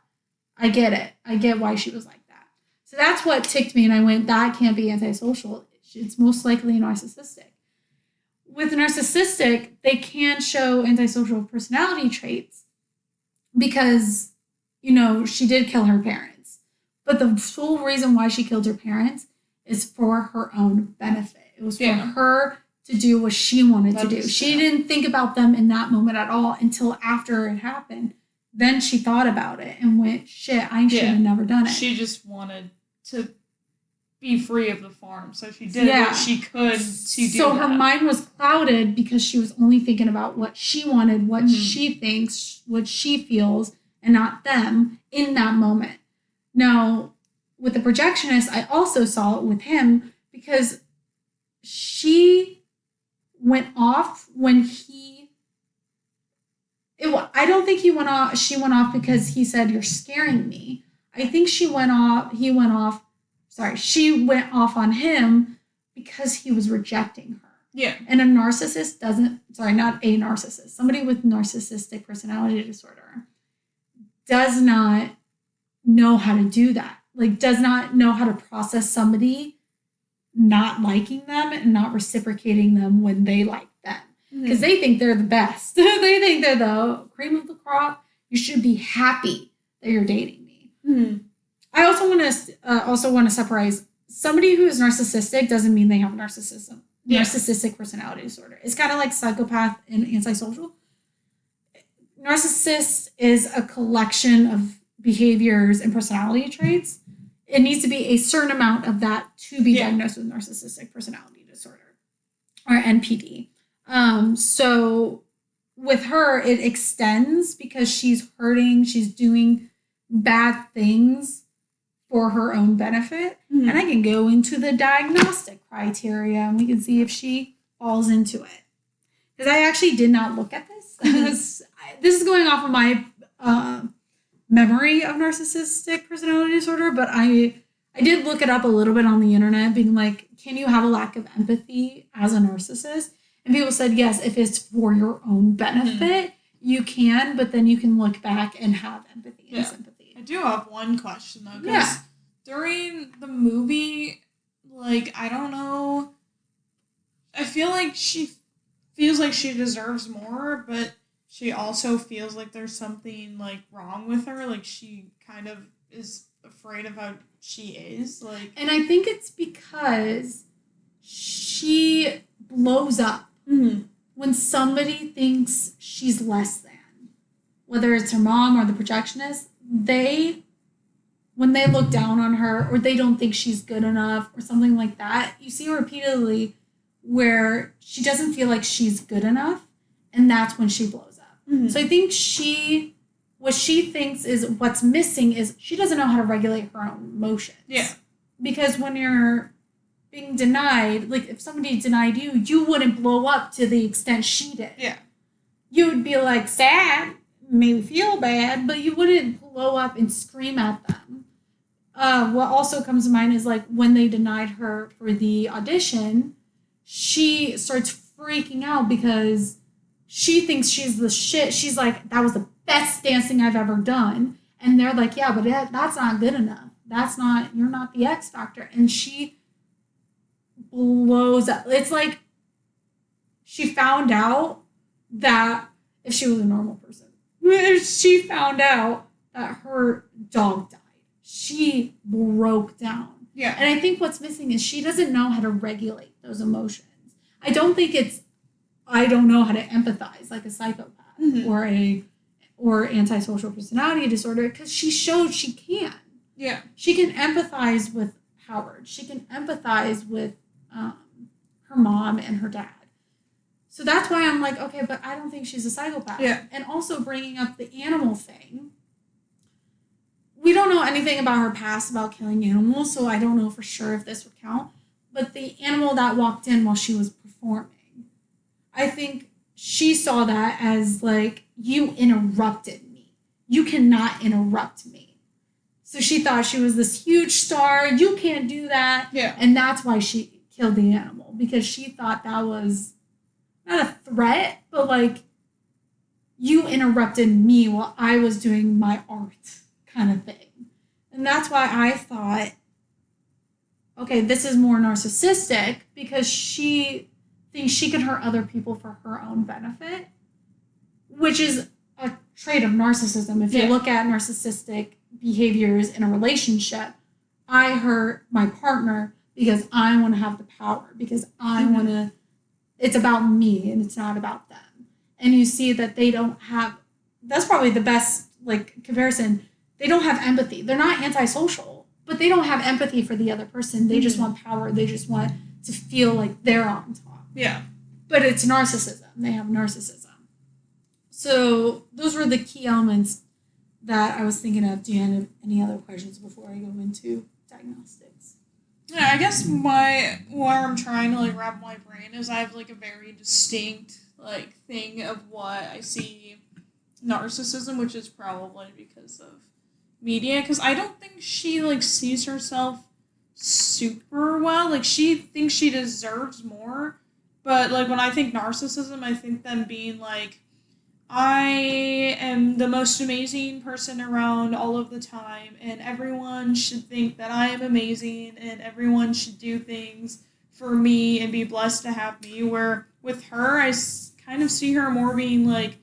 I get it. I get why she was like that. So that's what ticked me, and I went, that can't be antisocial. It's most likely narcissistic. With narcissistic, they can show antisocial personality traits because, she did kill her parents. But the sole reason why she killed her parents is for her own benefit. It was for her to do what she wanted to do. She didn't think about them in that moment at all until after it happened. Then she thought about it and went, shit, I should have never done it. She just wanted to be free of the farm. So she did what she could to do So her mind was clouded because she was only thinking about what she wanted, what she thinks, what she feels, and not them in that moment. Now, with the projectionist, I also saw it with him because she went off when I don't think she went off because he said, you're scaring me. I think she went off on him because he was rejecting her. Yeah. And a narcissist somebody with narcissistic personality disorder does not know how to do that. Like, does not know how to process somebody not liking them and not reciprocating them when they like them. Because they think they're the best. They think they're the cream of the crop. You should be happy that you're dating me. I also want to separate somebody who is narcissistic doesn't mean they have narcissism. Narcissistic personality disorder. It's kind of like psychopath and antisocial. Narcissist is a collection of behaviors and personality traits. It needs to be a certain amount of that to be diagnosed with narcissistic personality disorder or NPD. So with her, it extends because she's hurting, she's doing bad things for her own benefit. And I can go into the diagnostic criteria and we can see if she falls into it. Because I actually did not look at this. This is going off of my memory of narcissistic personality disorder, but I did look it up a little bit on the internet, being like, can you have a lack of empathy as a narcissist? And people said, yes, if it's for your own benefit, you can, but then you can look back and have empathy and sympathy. I do have one question, though, because during the movie, like, I don't know, I feel like she feels like she deserves more, but she also feels like there's something, like, wrong with her. Like, she kind of is afraid of how she is. Like, and I think it's because she blows up when somebody thinks she's less than. whether it's her mom or the projectionist, when they look down on her or they don't think she's good enough or something like that, you see repeatedly where she doesn't feel like she's good enough, and that's when she blows up. Mm-hmm. So I think what she thinks is what's missing is she doesn't know how to regulate her own emotions. Yeah. Because when you're being denied, like if somebody denied you, you wouldn't blow up to the extent she did. Yeah. You would be like sad, maybe feel bad, but you wouldn't blow up and scream at them. What also comes to mind is like when they denied her for the audition, she starts freaking out because she thinks she's the shit. She's like, that was the best dancing I've ever done. And they're like, yeah, but that's not good enough. You're not the X Factor. And she blows up. It's like she found out that if she was a normal person, if she found out that her dog died, she broke down. Yeah. And I think what's missing is she doesn't know how to regulate those emotions. I don't know how to empathize like a psychopath or antisocial personality disorder, because she showed she can. Yeah. She can empathize with Howard. She can empathize with her mom and her dad. So that's why I'm like, okay, but I don't think she's a psychopath. Yeah. And also bringing up the animal thing. We don't know anything about her past about killing animals, so I don't know for sure if this would count. But the animal that walked in while she was performing, I think she saw that as like, you interrupted me. You cannot interrupt me. So she thought she was this huge star. You can't do that. Yeah. And that's why she killed the animal, because she thought that was not a threat, but like, you interrupted me while I was doing my art kind of thing. And that's why I thought, okay, this is more narcissistic, because she thinks she can hurt other people for her own benefit, which is a trait of narcissism. If you look at narcissistic behaviors in a relationship, I hurt my partner because I want to have the power, because I want to, it's about me and it's not about them. And you see that they don't have, that's probably the best like comparison. They don't have empathy. They're not antisocial, but they don't have empathy for the other person. They just want power. They just want to feel like they're on top. Yeah. But it's narcissism. They have narcissism. So those were the key elements that I was thinking of. Do you have any other questions before I go into diagnostics? Yeah, I guess where I'm trying to like wrap my brain is I have like a very distinct like thing of what I see narcissism, which is probably because of media, because I don't think she like sees herself super well. Like she thinks she deserves more, but like when I think narcissism, I think them being like, I am the most amazing person around all of the time, and everyone should think that I am amazing, and everyone should do things for me and be blessed to have me. Where with her, I kind of see her more being like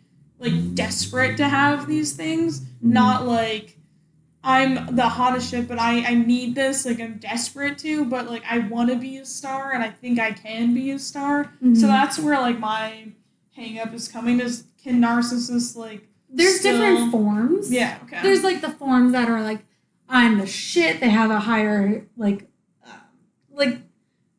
desperate to have these things, not like I'm the hottest shit, but I need this, like I'm desperate to, but like I want to be a star and I think I can be a star. Mm-hmm. So that's where like my hang up is coming, is can narcissists like there's different forms. Yeah, okay. There's like the forms that are like, I'm the shit. They have a higher like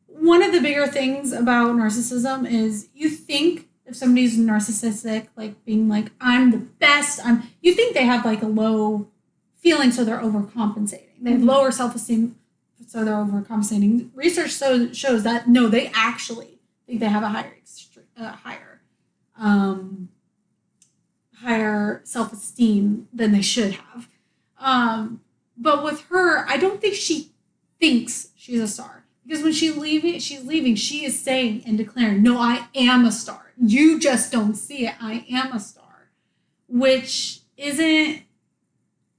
one of the bigger things about narcissism is you think if somebody's narcissistic, like being like, I'm the best, you think they have like a low feeling, so they're overcompensating. They have lower self-esteem, so they're overcompensating. Research shows that no, they actually think they have a higher self-esteem than they should have. But with her, I don't think she thinks she's a star. Because when she's leaving, she is saying and declaring, no, I am a star. You just don't see it. I am a star. Which isn't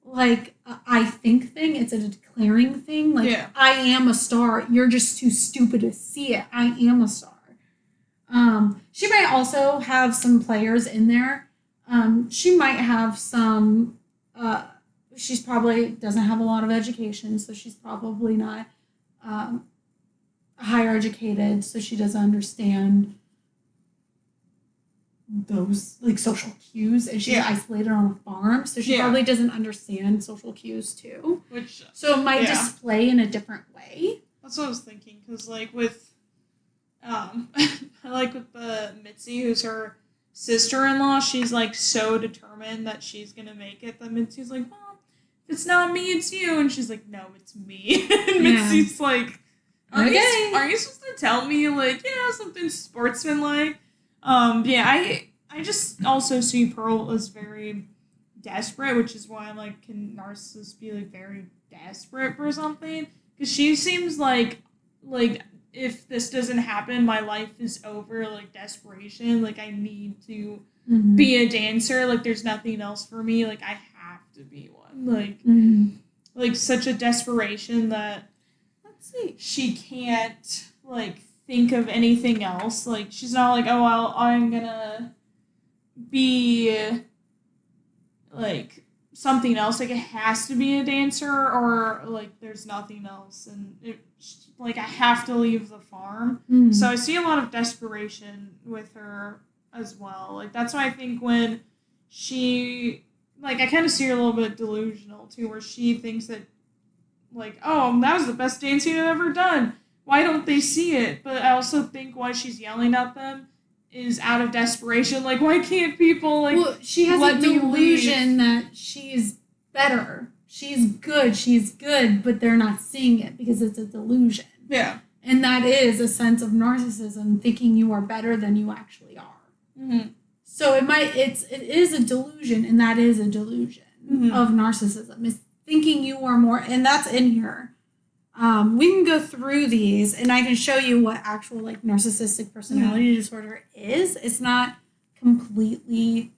like a I think thing. It's a declaring thing. Like, I am a star. You're just too stupid to see it. I am a star. She might also have some players in there. She might have some, she's probably doesn't have a lot of education, so she's probably not higher educated, so she doesn't understand those like social cues, and she's isolated on a farm, so she probably doesn't understand social cues too. So it might display in a different way. That's what I was thinking, because like with, like with the Mitzi, who's her sister-in-law, she's like so determined that she's gonna make it. That Mitzi's like, well, if it's not me, it's you, and she's like, no, it's me. And Mitzi's like, are you supposed to tell me like something sportsmanlike? I just also see Pearl as very desperate, which is why like can narcissists be like very desperate for something? Because she seems like if this doesn't happen, my life is over. Like desperation, like I need to be a dancer. Like there's nothing else for me. Like I have to be one. Like like such a desperation that she can't like think of anything else. Like she's not like, oh well, I'm gonna be like something else. Like it has to be a dancer, or like there's nothing else, and like I have to leave the farm. So I see a lot of desperation with her as well. Like that's why I think when she like I kind of see her a little bit delusional too, where she thinks that like, oh, that was the best dancing I've ever done. Why don't they see it? But I also think why she's yelling at them is out of desperation. Like, why can't people, like, well, she has a delusion that she's better. She's good, but they're not seeing it because it's a delusion. Yeah. And that is a sense of narcissism, thinking you are better than you actually are. So it is a delusion, and that is a delusion of narcissism. It's thinking you are more, and that's in here. We can go through these, and I can show you what actual like narcissistic personality disorder is. It's not completely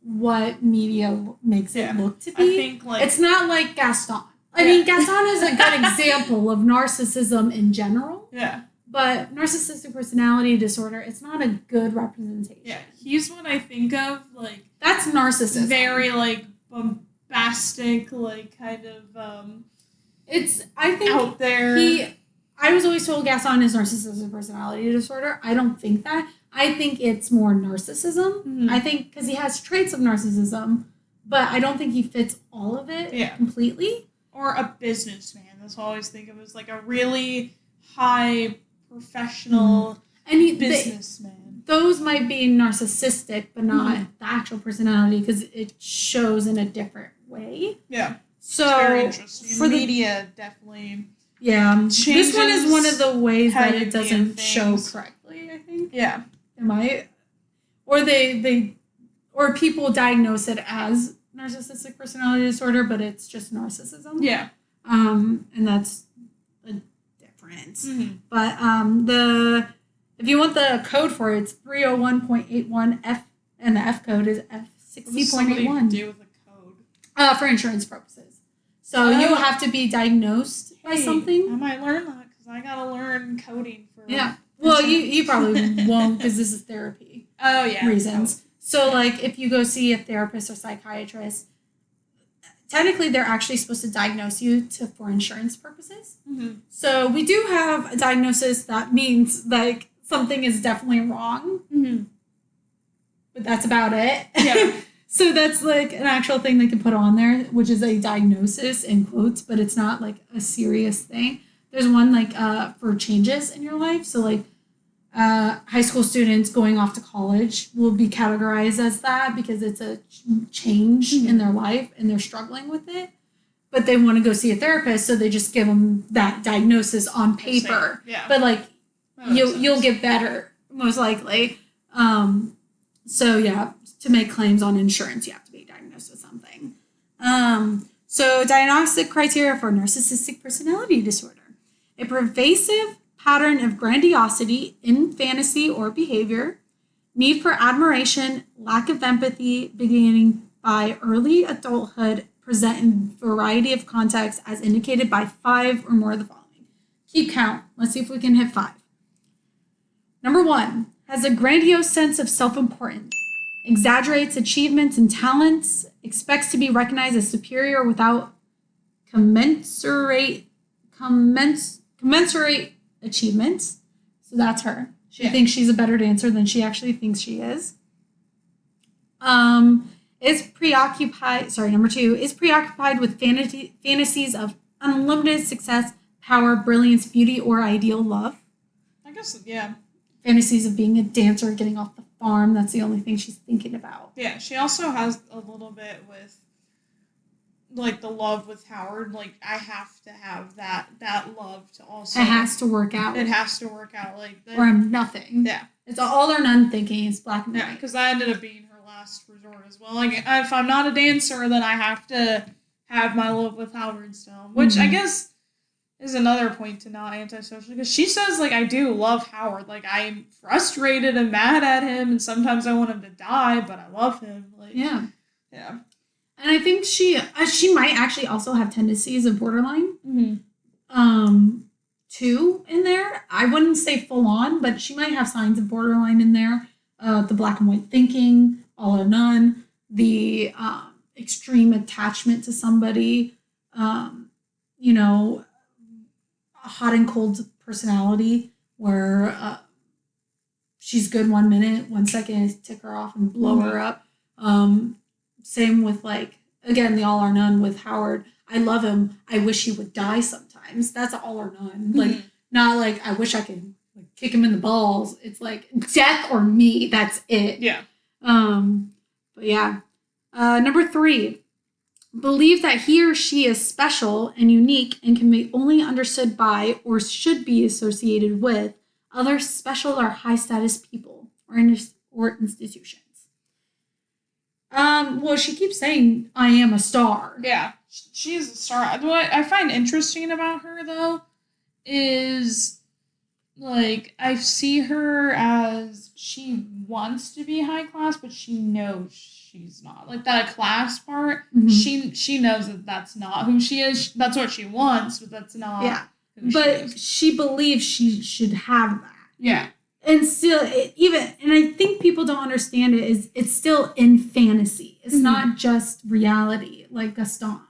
what media makes it look to be. I think like it's not like Gaston. I mean, Gaston is a good example of narcissism in general. Yeah. But narcissistic personality disorder, it's not a good representation. Yeah, he's what I think of like that's narcissism. Very like bombastic, like kind of it's I think out there. I was always told Gaston is narcissistic personality disorder. I don't think that. I think it's more narcissism. I think because he has traits of narcissism, but I don't think he fits all of it completely. Or a businessman. That's what I always think of as like a really high professional businessman. Those might be narcissistic, but not the actual personality because it shows in a different way. Yeah. So it's very interesting. For media, definitely. Yeah. This one is one of the ways that it doesn't show correctly, I think. Yeah. It might. Or or people diagnose it as narcissistic personality disorder, but it's just narcissism. Yeah. And that's a difference. But if you want the code for it, it's 301.81F, and the F code is F60.81. What do with the code? For insurance purposes. So you have to be diagnosed by something. I might learn that because I gotta learn coding for. Yeah. Well, you probably won't because this is therapy. Oh yeah. Reasons. So like if you go see a therapist or psychiatrist, technically they're actually supposed to diagnose you for insurance purposes. So we do have a diagnosis that means like something is definitely wrong. But that's about it. Yeah. So that's like an actual thing they can put on there, which is a diagnosis in quotes, but it's not like a serious thing. There's one like for changes in your life. So like high school students going off to college will be categorized as that because it's a change in their life and they're struggling with it. But they want to go see a therapist, so they just give them that diagnosis on paper. Yeah. But like you'll get better most likely. So yeah, to make claims on insurance, you have to be diagnosed with something. So diagnostic criteria for narcissistic personality disorder: a pervasive pattern of grandiosity in fantasy or behavior, need for admiration, lack of empathy beginning by early adulthood, present in a variety of contexts as indicated by 5 or more of the following. Keep count. Let's see if we can hit 5. Number 1, has a grandiose sense of self-importance, exaggerates achievements and talents, expects to be recognized as superior without commensurate achievements. So that's her. She thinks she's a better dancer than she actually thinks she is. Is preoccupied. Sorry, number 2 is preoccupied with fantasies of unlimited success, power, brilliance, beauty, or ideal love. I guess, yeah. Fantasies of being a dancer, getting off the farm. That's the only thing she's thinking about. Yeah, she also has a little bit with, like, the love with Howard. Like, I have to have that love to also... It has to work out. It has to work out. Like, or I'm nothing. Yeah. It's all or none thinking. It's black and white. Yeah, because that ended up being her last resort as well. Like, if I'm not a dancer, then I have to have my love with Howard still. Which I guess is another point to not antisocial. Because she says, like, I do love Howard. Like, I'm frustrated and mad at him, and sometimes I want him to die, but I love him. Like, yeah. Yeah. And I think she might actually also have tendencies of borderline. Too in there. I wouldn't say full on, but she might have signs of borderline in there. The black and white thinking, all or none, the extreme attachment to somebody, you know, a hot and cold personality where she's good 1 minute, 1 second, tick her off and blow her up. Same with, like, again, the all or none with Howard. I love him. I wish he would die sometimes. That's all or none. Like, not like, I wish I could, like, kick him in the balls. It's like, death or me. That's it. Yeah. But yeah. Number 3. Believe that he or she is special and unique and can be only understood by or should be associated with other special or high status people or institutions. Well, she keeps saying, I am a star. Yeah, she's a star. What I find interesting about her, though, is, like, I see her as she wants to be high class, but she knows she's not. Like, that class part, she knows that that's not who she is. That's what she wants, but that's not who she is. She believes she should have that. Yeah. And still, and I think people don't understand it, is it's still in fantasy. It's not just reality, like Gaston.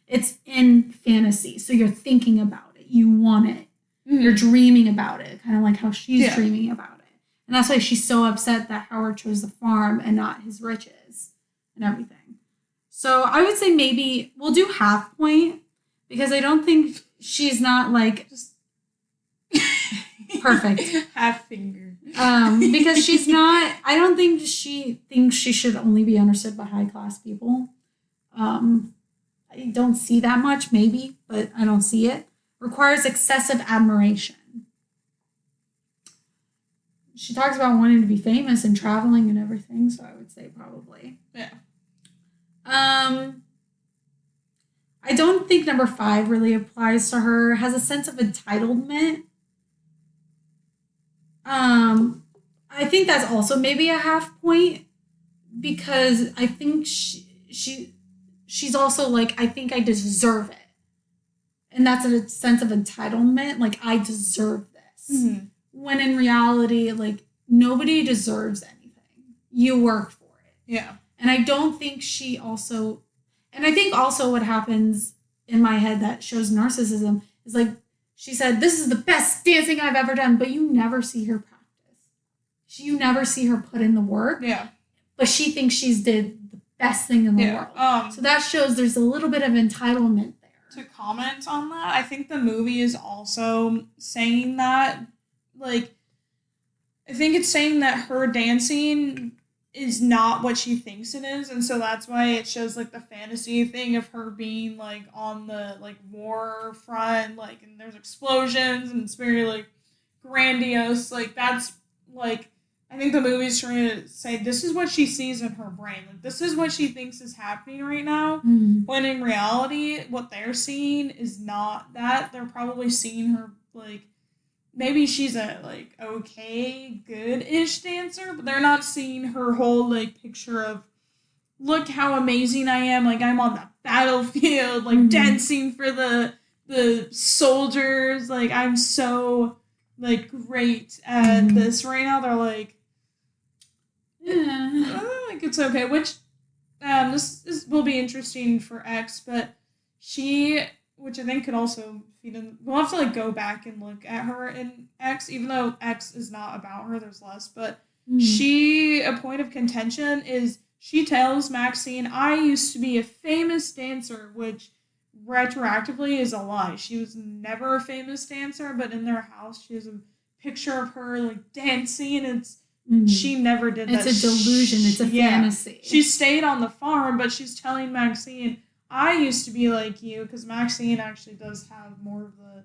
It's in fantasy. So you're thinking about it. You want it. You're dreaming about it, kind of like how she's dreaming about it. And that's why she's so upset that Howard chose the farm and not his riches and everything. So I would say maybe we'll do half point, because I don't think she's not, like, just perfect. Half finger. Because she's not, I don't think she thinks she should only be understood by high class people. I don't see that much, maybe, but I don't see it. Requires excessive admiration. She talks about wanting to be famous and traveling and everything, so I would say probably. Yeah. I don't think number 5 really applies to her. Has a sense of entitlement. I think that's also maybe a half point, because I think she's also like, I think I deserve it. And that's a sense of entitlement, like, I deserve this. When in reality, like, nobody deserves anything. You work for it. Yeah. And I don't think she also, and I think also what happens in my head that shows narcissism is, like, she said, this is the best dancing I've ever done, but you never see her practice. You never see her put in the work. Yeah. But she thinks she's did the best thing in the world. So that shows there's a little bit of entitlement there. To comment on that, I think the movie is also saying that, like, I think it's saying that her dancing is not what she thinks it is, and so that's why it shows, like, the fantasy thing of her being, like, on the, like, war front, like, and there's explosions, and it's very, like, grandiose. Like, that's, like, I think the movie's trying to say this is what she sees in her brain. Like, this is what she thinks is happening right now, when in reality, what they're seeing is not that. They're probably seeing her, like, maybe she's a, like, okay, good-ish dancer, but they're not seeing her whole, like, picture of, look how amazing I am, like, I'm on the battlefield, like, dancing for the soldiers, like, I'm so, like, great at this right now. They're like, like, it's okay, which, this will be interesting for X, but which I think could also feed in. We'll have to, like, go back and look at her in X, even though X is not about her, there's less. But a point of contention is she tells Maxine, I used to be a famous dancer, which retroactively is a lie. She was never a famous dancer, but in their house she has a picture of her like dancing, and it's she never did that. It's a delusion. It's a fantasy. She stayed on the farm, but she's telling Maxine, I used to be like you, because Maxine actually does have more of the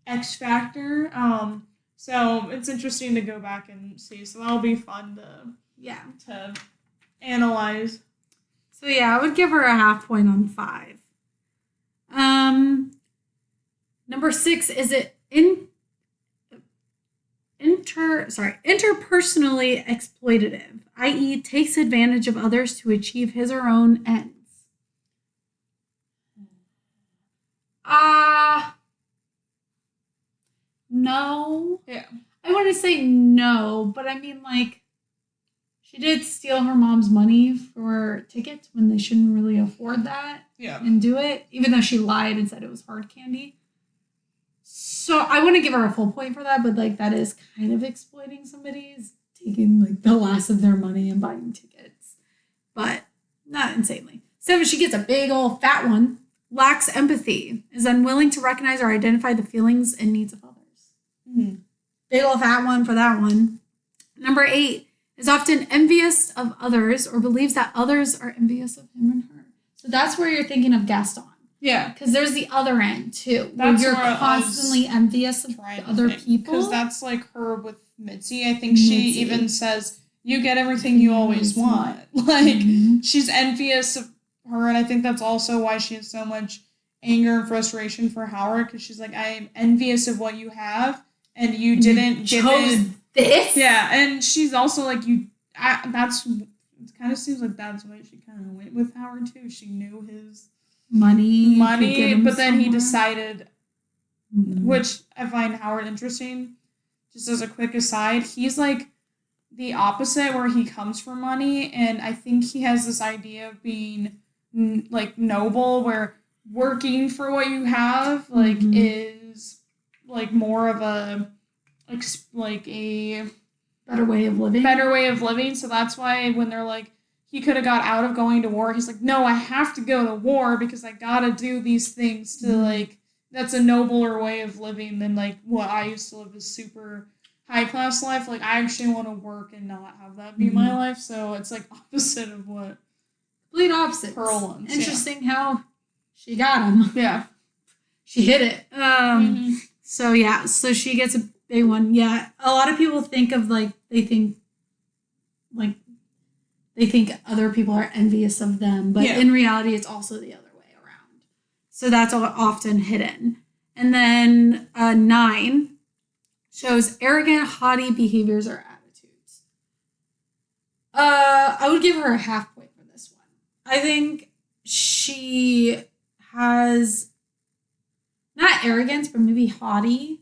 X factor. So it's interesting to go back and see. So that'll be fun to analyze. So yeah, I would give her a half point on 5. Number 6, is it interpersonally exploitative, i.e. takes advantage of others to achieve his or her own ends. No. Yeah. I want to say no, but I mean, like, she did steal her mom's money for tickets when they shouldn't really afford that. Yeah. And do it, even though she lied and said it was hard candy. So I wouldn't give her a full point for that, but, like, that is kind of exploiting somebody's taking, like, the last of their money and buying tickets. But not insanely. 7, she gets a big old fat one. Lacks empathy. Is unwilling to recognize or identify the feelings and needs of others. Big old fat one for that one. Number 8, is often envious of others or believes that others are envious of him and her. So that's where you're thinking of Gaston. Yeah. Because there's the other end, too. That's where you're where constantly envious of other people. Because that's like her with Mitzi. I think she even says, you get everything you always want. Like, she's envious of her, and I think that's also why she has so much anger and frustration for Howard, because she's like, I am envious of what you have, and you didn't get it. This? Yeah, and she's also like, it kind of seems like that's why she kind of went with Howard, too. She knew his money, but then he decided, which I find Howard interesting, just as a quick aside, he's like the opposite, where he comes from money, and I think he has this idea of being like noble, where working for what you have like is like more of a like a better way of living. So that's why when they're like, he could have got out of going to war, he's like, no, I have to go to war because I gotta do these things to like, that's a nobler way of living than like what I used to live, a super high class life. Like, I actually want to work and not have that be my life. So it's like opposite of what complete opposite Pearl wants. Interesting how she got him. Yeah, she hit it. So yeah, so she gets a big one. Yeah, a lot of people think of they think other people are envious of them, but in reality, it's also the other way around. So that's often hidden. And then 9 shows arrogant, haughty behaviors or attitudes. I would give her a half point for this one. I think she has not arrogance, but maybe haughty.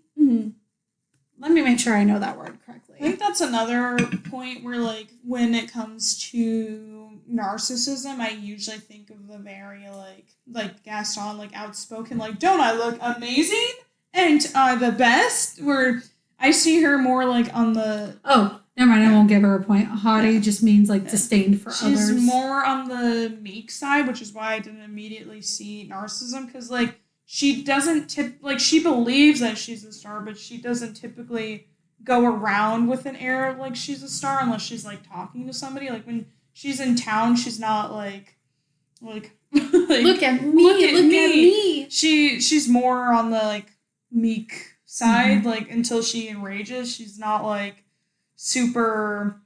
Let me make sure I know that word correctly. I think that's another point where, like, when it comes to narcissism, I usually think of the very, like Gaston, like, outspoken, like, don't I look amazing? And the best? Where I see her more, like, on the... Oh, never mind, I won't give her a point. Haughty just means, like, disdain for others. She's more on the meek side, which is why I didn't immediately see narcissism, because, like, she doesn't she believes that she's a star, but she doesn't typically go around with an air of like she's a star unless she's like talking to somebody. Like when she's in town, she's not like look at me. She's more on the like meek side. Like until she enrages, she's not like super.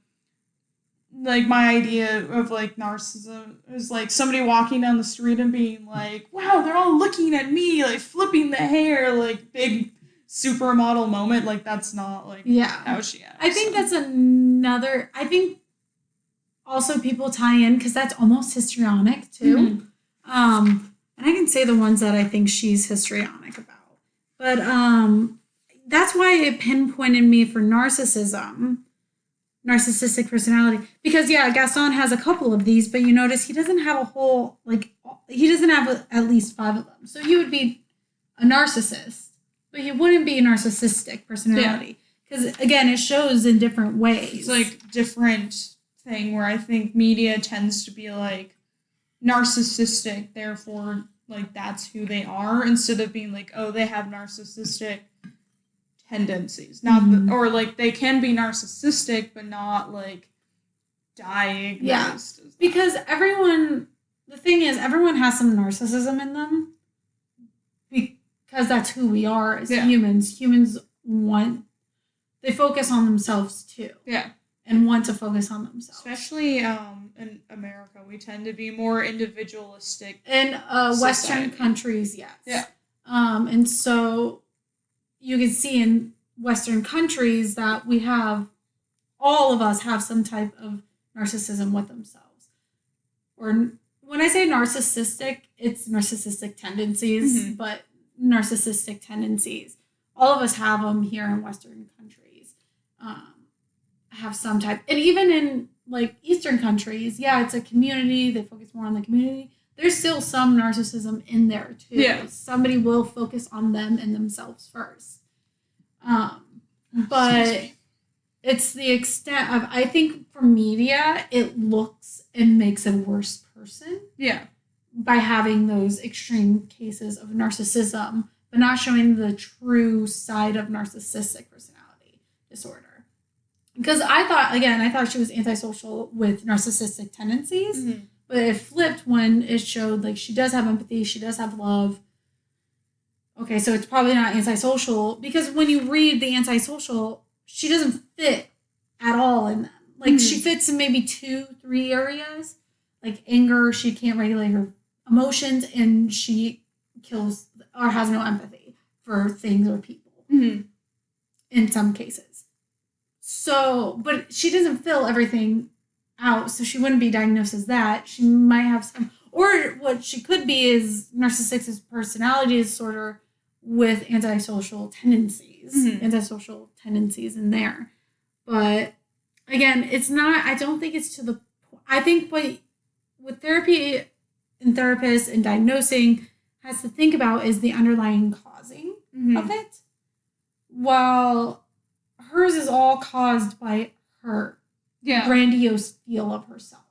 Like, my idea of, like, narcissism is, like, somebody walking down the street and being like, wow, they're all looking at me, like, flipping the hair, like, big supermodel moment. Like, that's not, like, how she acts. I think that's another... I think also people tie in, because that's almost histrionic, too. And I can say the ones that I think she's histrionic about. But that's why it pinpointed me for narcissism. Narcissistic personality, because Gaston has a couple of these, but you notice he doesn't have a whole he doesn't have at least 5 of them. So you would be a narcissist, but you wouldn't be a narcissistic personality because again, it shows in different ways. It's like different thing where I think media tends to be like narcissistic, therefore like that's who they are, instead of being like, oh, they have narcissistic tendencies. Not or like they can be narcissistic but not like diagnosed. Yeah. Because the thing is, everyone has some narcissism in them. Because that's who we are as humans. Humans they focus on themselves too. Yeah. And want to focus on themselves. Especially in America, we tend to be more individualistic. In Western countries, yes. Yeah. And so you can see in Western countries that all of us have some type of narcissism with themselves. Or when I say narcissistic, it's narcissistic tendencies, but narcissistic tendencies. All of us have them here in Western countries. Have some type. And even in like Eastern countries, it's a community. They focus more on the community. There's still some narcissism in there too. Yeah. Somebody will focus on them and themselves first. But it's the extent of, I think for media, it looks and makes a worse person. Yeah. By having those extreme cases of narcissism, but not showing the true side of narcissistic personality disorder. Because I thought she was antisocial with narcissistic tendencies, but it flipped when it showed like she does have empathy, she does have love. Okay, so it's probably not antisocial, because when you read the antisocial, she doesn't fit at all in them. Like she fits in maybe 2-3 areas, like anger, she can't regulate her emotions, and she kills or has no empathy for things or people in some cases. So, but she doesn't fill everything out, so she wouldn't be diagnosed as that. She might have some, or what she could be is narcissistic personality disorder with antisocial tendencies in there. But again, it's not, I don't think it's to the point. I think with therapy and therapists and diagnosing has to think about is the underlying causing of it. While hers is all caused by her grandiose feel of herself.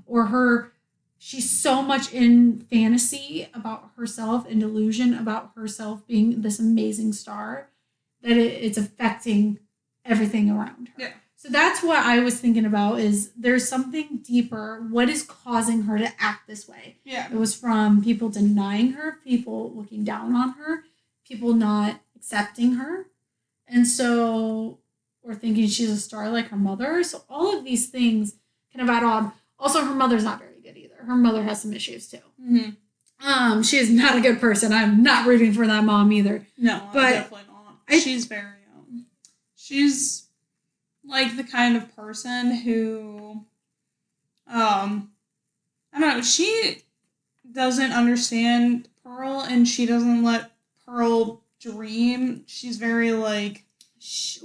Or she's so much in fantasy about herself and delusion about herself being this amazing star that it's affecting everything around her. Yeah. So that's what I was thinking about, is there's something deeper. What is causing her to act this way? Yeah. It was from people denying her, people looking down on her, people not accepting her. And so, or thinking she's a star like her mother. So all of these things kind of add on. Also, her mother's not very good either. Her mother has some issues too. She is not a good person. I'm not rooting for that mom either. No, but definitely not. She's very she's like the kind of person who I don't know, she doesn't understand Pearl, and she doesn't let Pearl dream. She's very like,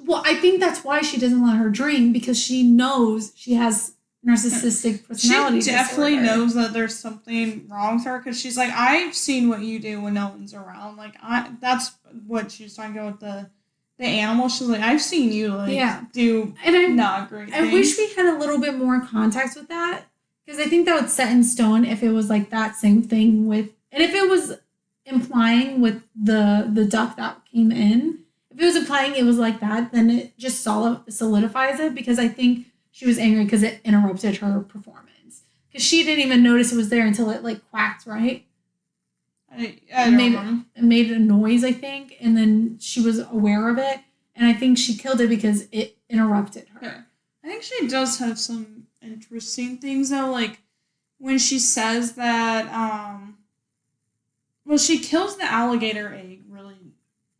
well, I think that's why she doesn't let her dream, because she knows she has narcissistic personality disorder. She definitely disorder. knows that there's something wrong with her, because she's like, I've seen what you do when no one's around. Like, that's what she was talking about with the animal. She's like, I've seen you do not great things. I wish we had a little bit more context with that, because I think that would set in stone if it was like that same thing with, and if it was implying with the duck that came in, if it was implying it was like that, then it just solidifies it, because I think she was angry because it interrupted her performance. Because she didn't even notice it was there until it like quacked, right? It made a noise, I think, and then she was aware of it, and I think she killed it because it interrupted her. Yeah. I think she does have some interesting things though, like when she says that well, she kills the alligator egg, really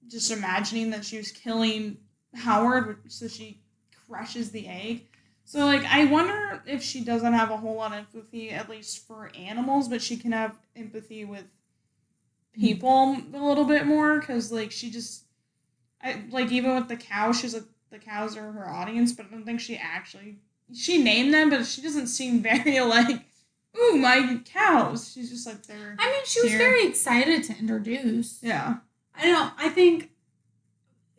just imagining that she was killing Howard, so she crushes the egg. So, like, I wonder if she doesn't have a whole lot of empathy, at least for animals, but she can have empathy with people a little bit more, because, like, she just, even with the cow, she's like, the cows are her audience, but I don't think she named them, but she doesn't seem very, like, ooh, my cows. She's just like, they're she was very excited to introduce. Yeah. I think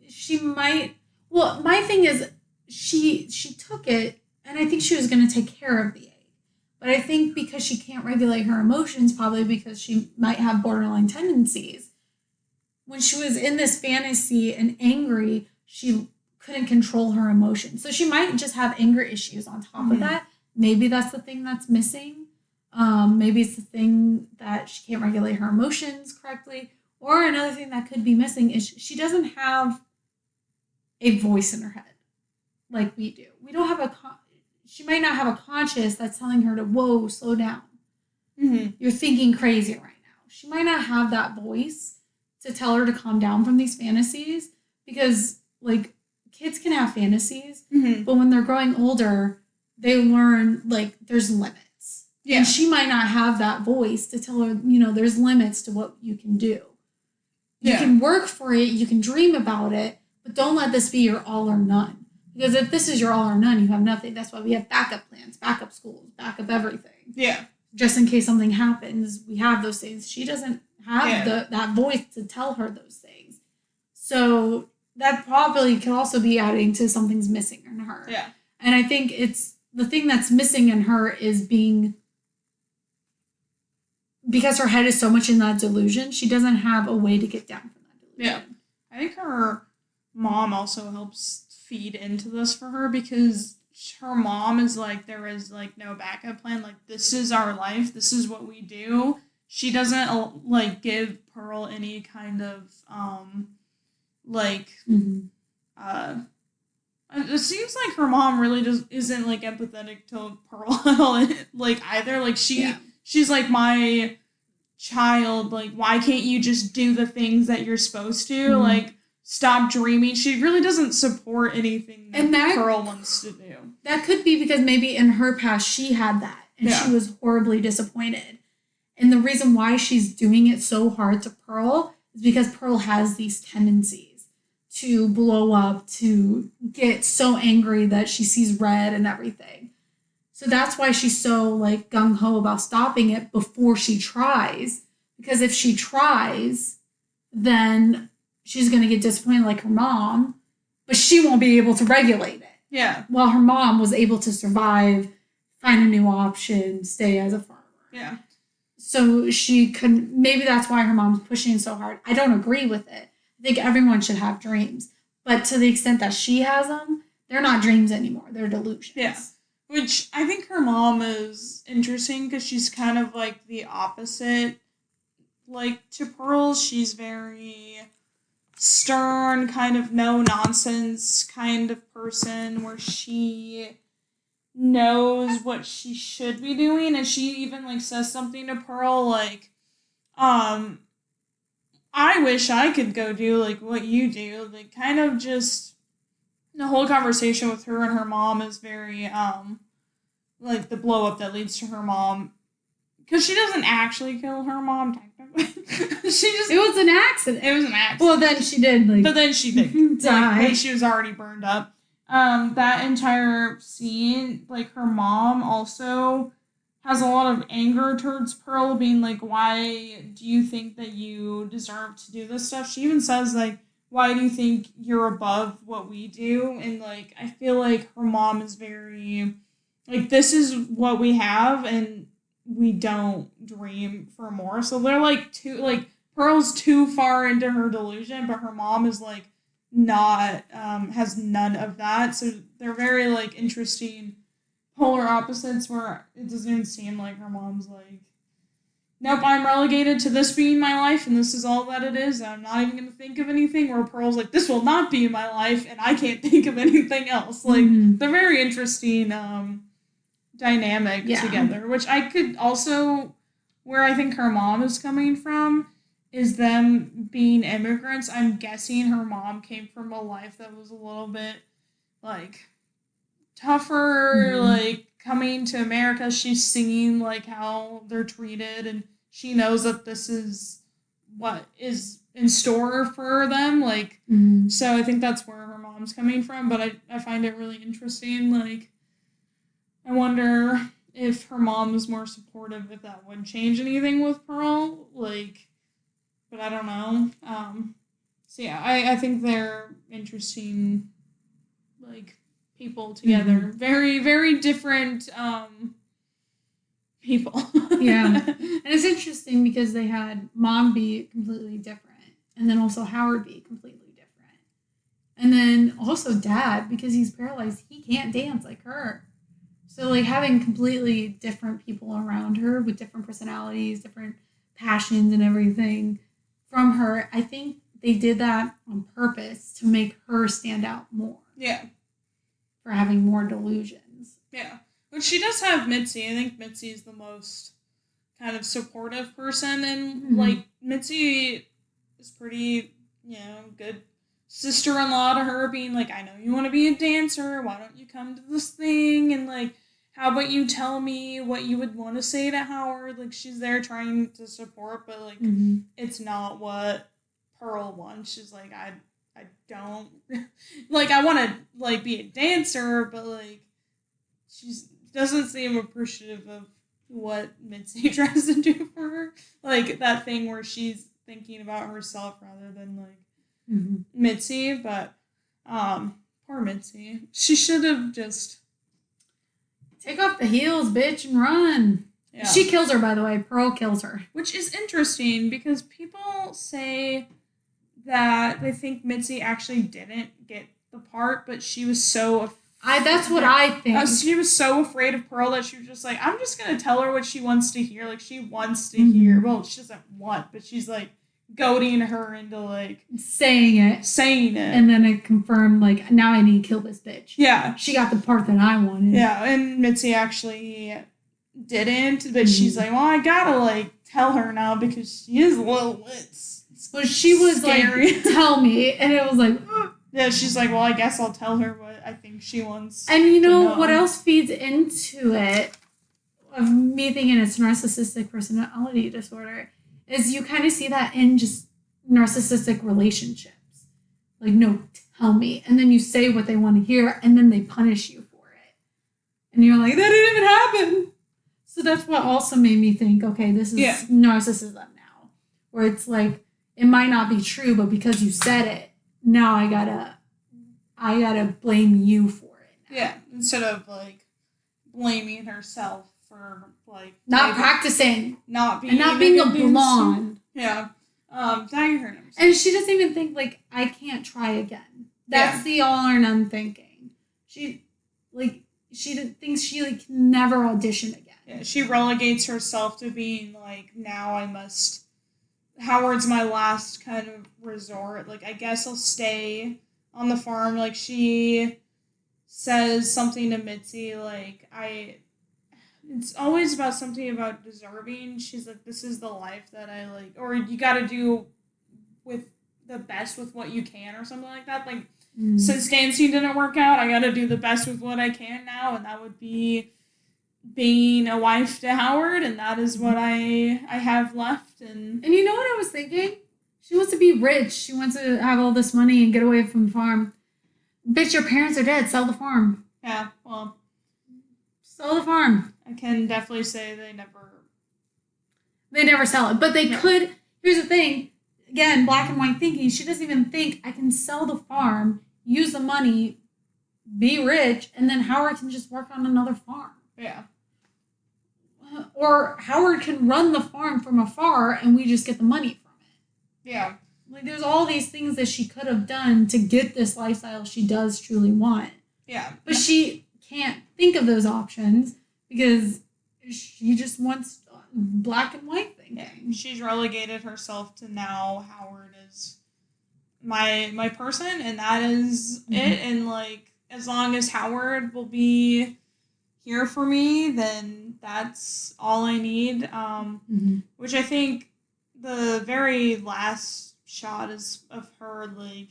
she might, well, my thing is, she took it And I think she was going to take care of the egg. But I think because she can't regulate her emotions, probably because she might have borderline tendencies, when she was in this fantasy and angry, she couldn't control her emotions. So she might just have anger issues on top of that. Maybe that's the thing that's missing. Maybe it's the thing that she can't regulate her emotions correctly. Or another thing that could be missing is she doesn't have a voice in her head like we do. We don't have she might not have a conscious that's telling her to, whoa, slow down. You're thinking crazy right now. She might not have that voice to tell her to calm down from these fantasies, because like kids can have fantasies, but when they're growing older, they learn like there's limits. Yeah. And she might not have that voice to tell her, there's limits to what you can do. You can work for it, you can dream about it, but don't let this be your all or none. Because if this is your all or none, you have nothing. That's why we have backup plans, backup schools, backup everything. Yeah. Just in case something happens, we have those things. She doesn't have that voice to tell her those things. So that probably could also be adding to something's missing in her. Yeah. And I think it's the thing that's missing in her is because her head is so much in that delusion, she doesn't have a way to get down from that delusion. Yeah. I think her mom also helps feed into this for her, because her mom is like, there is like no backup plan. Like, this is our life. This is what we do. She doesn't like give Pearl any kind of it seems like her mom really just isn't like empathetic to Pearl at all, like either. Like she's like, my child, like, why can't you just do the things that you're supposed to? Like, stop dreaming. She really doesn't support anything that Pearl wants to do. That could be because maybe in her past she had that and she was horribly disappointed. And the reason why she's doing it so hard to Pearl is because Pearl has these tendencies to blow up, to get so angry that she sees red and everything. So that's why she's so like gung-ho about stopping it before she tries. Because if she tries, then she's going to get disappointed like her mom, but she won't be able to regulate it. Yeah. While her mom was able to survive, find a new option, stay as a farmer. Yeah. So she couldn't, maybe that's why her mom's pushing so hard. I don't agree with it. I think everyone should have dreams. But to the extent that she has them, they're not dreams anymore. They're delusions. Yeah. Which I think her mom is interesting because she's kind of like the opposite. Like, to Pearl, she's very stern, kind of no-nonsense kind of person where she knows what she should be doing, and she even, like, says something to Pearl, like, I wish I could go do, like, what you do. Like, kind of just, the whole conversation with her and her mom is very, like, the blow-up that leads to her mom. Because she doesn't actually kill her mom, technically. It was an accident. It was an accident. Well, then she did, like... But then she did. Die. Like, she was already burned up. That entire scene, like, her mom also has a lot of anger towards Pearl, being like, why do you think that you deserve to do this stuff? She even says, like, why do you think you're above what we do? And, like, I feel like her mom is very... Like, this is what we have, and we don't dream for more. So they're, like, Pearl's too far into her delusion, but her mom is, like, not, has none of that. So they're very, like, interesting polar opposites where it doesn't even seem like her mom's, like, nope, I'm relegated to this being my life, and this is all that it is, and I'm not even going to think of anything, where Pearl's like, this will not be my life, and I can't think of anything else. Like, they're very interesting, dynamic together, which I could also, where I think her mom is coming from is them being immigrants. I'm guessing her mom came from a life that was a little bit, like, tougher, like, coming to America, she's singing, like, how they're treated, and she knows that this is what is in store for them, like, so I think that's where her mom's coming from, but I find it really interesting, like, I wonder if her mom was more supportive, if that would change anything with Pearl, like, but I don't know. So yeah, I think they're interesting, like, people together. Very, very different people. Yeah. And it's interesting because they had mom be completely different, and then also Howard be completely different. And then also dad, because he's paralyzed, he can't dance like her. So like having completely different people around her with different personalities, different passions and everything from her, I think they did that on purpose to make her stand out more. Yeah. For having more delusions. Yeah. But she does have Mitzi. I think Mitzi is the most kind of supportive person. And, like, Mitzi is pretty, good sister-in-law to her, being like, I know you want to be a dancer. Why don't you come to this thing? And, like, how about you tell me what you would want to say to Howard? Like, she's there trying to support, but, like, it's not what Pearl wants. She's like, I don't, like, I want to, like, be a dancer, but, like, she doesn't seem appreciative of what Mitzi tries to do for her. Like, that thing where she's thinking about herself rather than, like, Mitzi, but, poor Mitzi. She should have just... Take off the heels, bitch, and run. Yeah. She kills her, by the way. Pearl kills her. Which is interesting, because people say that they think Mitzi actually didn't get the part, but she was so that's what I think. She was so afraid of Pearl that she was just like, I'm just going to tell her what she wants to hear. Like, she wants to hear. Well, she doesn't want, but she's, like, goading her into, like... Saying it. And then it confirmed, like, now I need to kill this bitch. Yeah. She got the part that I wanted. Yeah, and Mitzi actually didn't, but she's like, well, I gotta, like, tell her now because she is a little wits. But she was scary. Like, tell me. And it was like... Yeah, she's like, well, I guess I'll tell her what I think she wants. And you know what else feeds into it, of me thinking it's narcissistic personality disorder, is you kind of see that in just narcissistic relationships. Like, no, tell me. And then you say what they want to hear, and then they punish you for it. And you're like, that didn't even happen. So that's what also made me think, okay, this is narcissism now. Where it's like, it might not be true, but because you said it, now I gotta blame you for it. Yeah, instead of, like, blaming herself for, like... Not practicing. Not being a blonde. Yeah. Now you heard him. And she doesn't even think, like, I can't try again. That's the all or none thinking. She thinks she, like, can never audition again. Yeah, she relegates herself to being, like, now I must... Howard's my last kind of resort. Like, I guess I'll stay on the farm. Like, she says something to Mitzi, like, it's always about something about deserving. She's like, this is the life that I like, or you gotta do with the best with what you can, or something like that. Like, since dancing didn't work out, I gotta do the best with what I can now, and that would be being a wife to Howard, and that is what I have left. And you know what I was thinking? She wants to be rich. She wants to have all this money and get away from the farm. Bitch, your parents are dead. Sell the farm. Yeah, well. Sell the farm. I can definitely say they never sell it. But they could. Here's the thing. Again, black and white thinking. She doesn't even think, I can sell the farm, use the money, be rich, and then Howard can just work on another farm. Yeah. Or Howard can run the farm from afar and we just get the money from it. Yeah. Like, there's all these things that she could have done to get this lifestyle she does truly want. Yeah. But she can't think of those options because she just wants black and white thinking. Yeah. She's relegated herself to now Howard is my person, and that is it. And, like, as long as Howard will be here for me, then that's all I need. Which I think the very last shot is of her, like,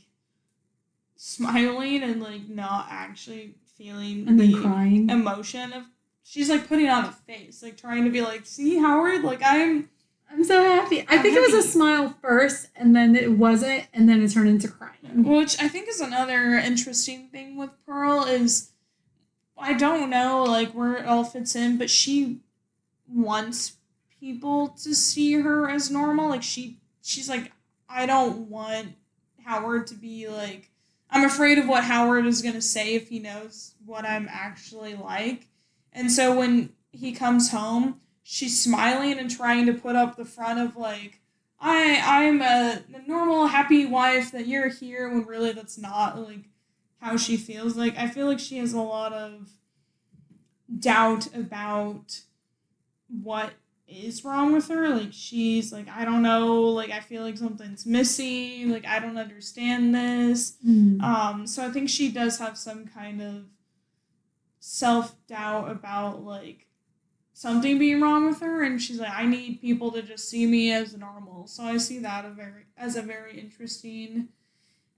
smiling and, like, not actually feeling and the then crying emotion of, she's, like, putting on a face, like, trying to be like, see, Howard, like, I'm so happy. I think it was a smile first, and then it wasn't, and then it turned into crying. Which I think is another interesting thing with Pearl is, I don't know, like, where it all fits in, but she wants people to see her as normal. Like, she's like, I don't want Howard to be, like, I'm afraid of what Howard is going to say if he knows what I'm actually like. And so when he comes home, she's smiling and trying to put up the front of like, I'm a normal, happy wife that you're here, when really that's not like how she feels. Like, I feel like she has a lot of doubt about what is wrong with her. Like, she's like, I don't know, like, I feel like something's missing, like, I don't understand this. So I think she does have some kind of self-doubt about like something being wrong with her, and she's like, I need people to just see me as normal. So I see that as a very interesting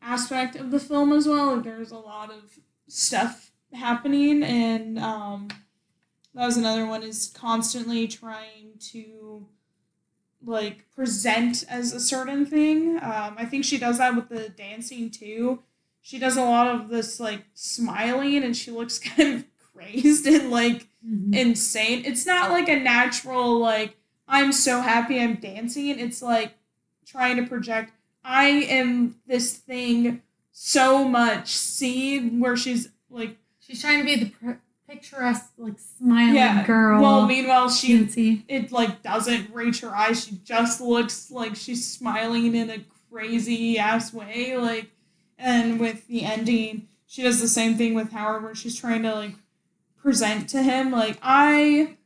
aspect of the film as well. Like, there's a lot of stuff happening, and that was another one, is constantly trying to like present as a certain thing. I think she does that with the dancing too. She does a lot of this like smiling, and she looks kind of crazed and like insane. It's not like a natural like, I'm so happy I'm dancing. It's like trying to project, I am this thing so much. See, where she's like, she's trying to be the picturesque, like, smiling girl. Well, meanwhile, it like doesn't reach her eyes. She just looks like she's smiling in a crazy ass way. Like, and with the ending, she does the same thing with Howard, where she's trying to like present to him like, I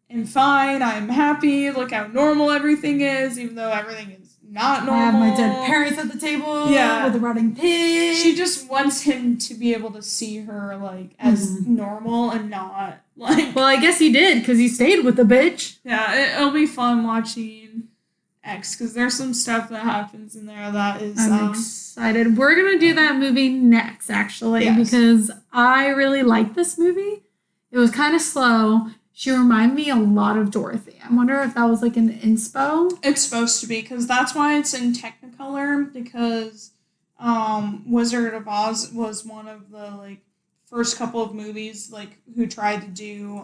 am fine, I'm happy, look how normal everything is, even though everything is not normal. I have my dead parents at the table with a rotting pig. She just wants him to be able to see her like as normal and not like... Well, I guess he did, because he stayed with the bitch. Yeah, it'll be fun watching X, because there's some stuff that happens in there that is... I'm excited. We're going to do that movie next, actually, because I really like this movie. It was kind of slow. She reminded me a lot of Dorothy. I wonder if that was like an inspo. It's supposed to be, because that's why it's in Technicolor, because Wizard of Oz was one of the like first couple of movies like who tried to do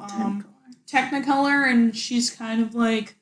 Technicolor, and she's kind of like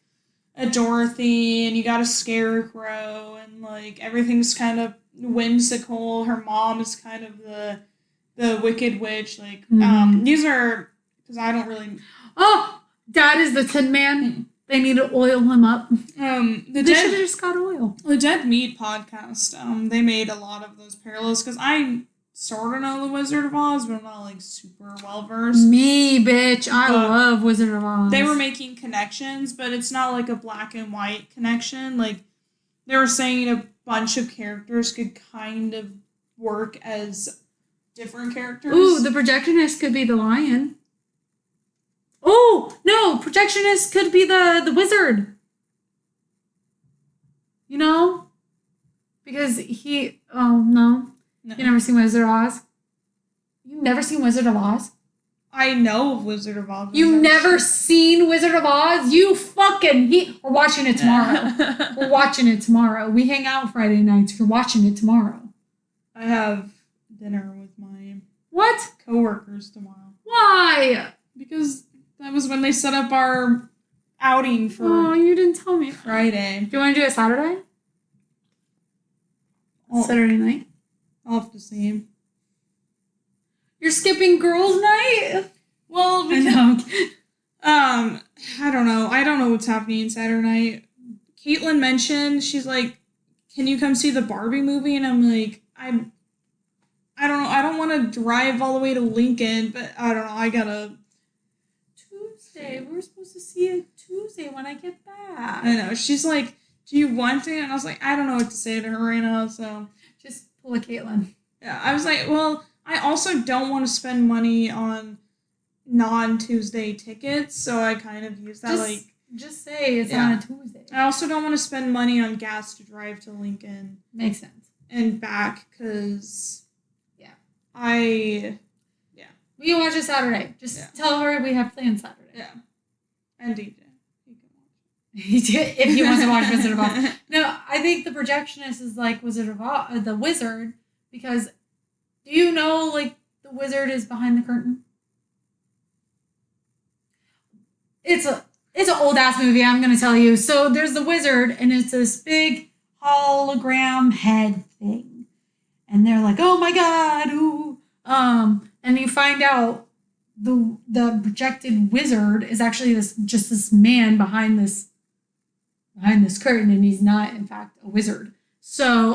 a Dorothy, and you got a scarecrow, and like everything's kind of whimsical. Her mom is kind of the Wicked Witch. Like these are... Because I don't really... Oh! Dad is the Tin Man. They need to oil him up. They should have just got oil. The Dead Meat podcast, they made a lot of those parallels. Because I sort of know the Wizard of Oz, but I'm not, like, super well-versed. Me, bitch. I love Wizard of Oz. They were making connections, but it's not, like, a black and white connection. Like, they were saying a bunch of characters could kind of work as different characters. Ooh, the projectionist could be the lion. Oh, no, projectionist could be the wizard. You know? Because he... Oh, no. You never seen Wizard of Oz? You've never seen Wizard of Oz? I know of Wizard of Oz. You've never seen Wizard of Oz? You fucking... We're watching it tomorrow. We're watching it tomorrow. We hang out Friday nights. We're watching it tomorrow. I have dinner with my... What? Coworkers tomorrow. Why? Because... that was when they set up our outing for... Oh, you didn't tell me. Friday. Do you want to do it Saturday? Saturday night? I'll have to see. You're skipping girls' night? Well, because... I don't know. I don't know what's happening Saturday night. Caitlin mentioned, she's like, can you come see the Barbie movie? And I'm like, I don't know. I don't want to drive all the way to Lincoln, but I don't know. I gotta... Tuesday. We were supposed to see it Tuesday when I get back. I know. She's like, do you want to? And I was like, I don't know what to say to her right now, so... just pull a Caitlin. Yeah, I was like, well, I also don't want to spend money on non-Tuesday tickets, so I kind of use that, Just say it's on a Tuesday. I also don't want to spend money on gas to drive to Lincoln. Makes sense. And back, because... We can watch it Saturday. Just tell her we have plans Saturday. Yeah. And DJ. If he wants to watch Wizard of Oz. No, I think the projectionist is like Wizard of Oz, the wizard, because do you know, like, the wizard is behind the curtain? It's an old ass movie, I'm gonna tell you. So there's the wizard, and it's this big hologram head thing. and they're like, oh my god, ooh. And you find out the projected wizard is actually this man behind this curtain, and he's not in fact a wizard. So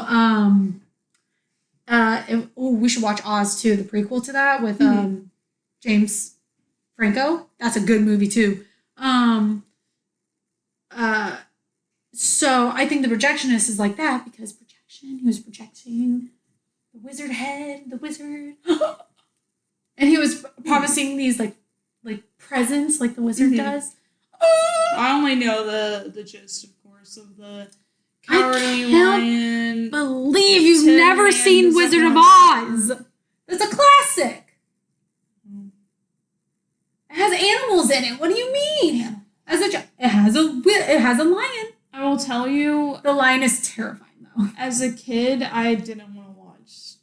we should watch Oz too, the prequel to that with James Franco. That's a good movie too. So I think the projectionist is like that because he was projecting the wizard head, the wizard, and he was promising these like presents like the wizard does. I only know the gist, of course, of the Cowardly Lion. Believe you've never seen Wizard of Oz. It's a classic. It has animals in it. What do you mean? It has a lion. I will tell you, the lion is terrifying though. As a kid, I didn't want to watch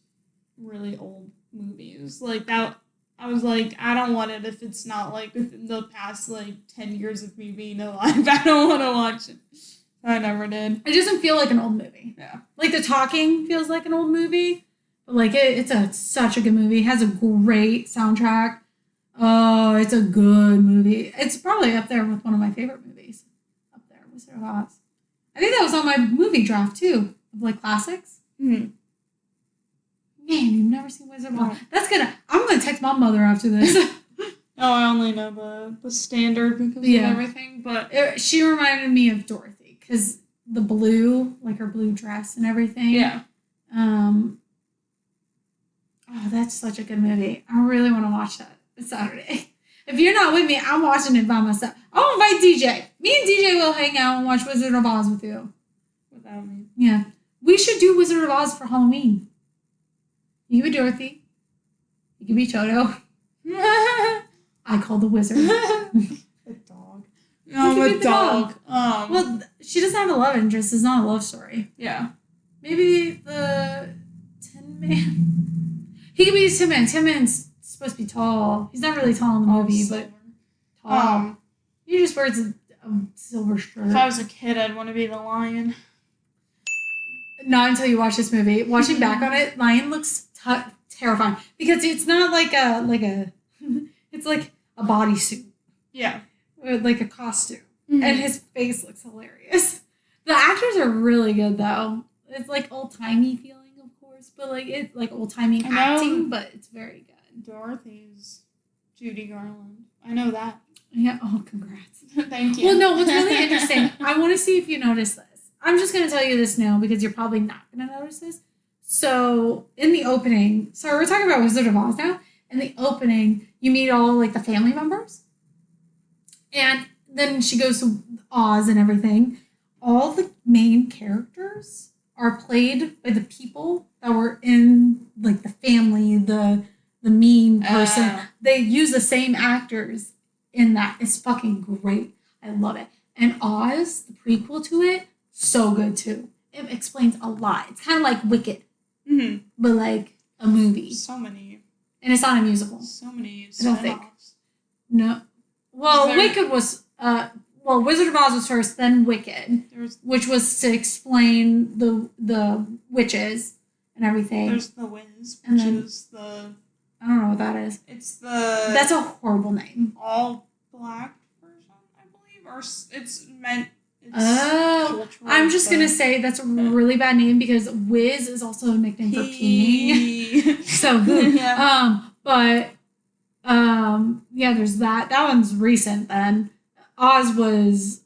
really old movies like that. I was like, I don't want it if it's not like within the past 10 years of me being alive. I don't want to watch it. I never did. It doesn't feel like an old movie. Yeah. Like The Talking feels like an old movie, but it's such a good movie. It has a great soundtrack. Oh, it's a good movie. It's probably up there with one of my favorite movies. Up there, Wizard of Oz. I think that was on my movie draft too, of classics. Mm-hmm. Man, you've never seen Wizard of Oz. I'm gonna text my mother after this. Oh, I only know the standard because of everything, but she reminded me of Dorothy because the blue, her blue dress and everything. Yeah. Oh, that's such a good movie. I really want to watch that this Saturday. If you're not with me, I'm watching it by myself. I'll invite DJ. Me and DJ will hang out and watch Wizard of Oz with you. Without me. Yeah. We should do Wizard of Oz for Halloween. You could be Dorothy. You could be Toto. I call the wizard. A dog. No, I'm a dog. Well, she doesn't have a love interest. It's not a love story. Yeah. Maybe the Tin Man. He could be the Tin Man. Tin Man's supposed to be tall. He's not really tall in the movie, but tall. He just wears a silver shirt. If I was a kid, I'd want to be the lion. Not until you watch this movie. Watching back on it, lion looks terrifying because it's not like a it's like a bodysuit. Yeah. With a costume. Mm-hmm. And his face looks hilarious. The actors are really good though. It's old-timey feeling, of course, but it's old-timey acting, but it's very good. Dorothy's Judy Garland. I know that. Yeah. Oh, congrats. Thank you. Well, no, what's really interesting, I want to see if you notice this. I'm just going to tell you this now because you're probably not going to notice this. So, in the opening, we're talking about Wizard of Oz now. In the opening, you meet all, the family members. And then she goes to Oz and everything. All the main characters are played by the people that were in, the family, the mean person. They use the same actors in that. It's fucking great. I love it. And Oz, the prequel to it, so good too. It explains a lot. It's kind of like Wicked, but a movie. So many. And it's not a musical. So many I don't think. No. Well, Wicked was... Wizard of Oz was first, then Wicked, which was to explain the witches and everything. There's the Wiz, which is the... I don't know what that is. It's the... That's a horrible name. All black version, I believe, or it's meant... I'm just going to say that's a really bad name because Wiz is also a nickname for peeing. So, yeah. There's that. That one's recent then. Oz was...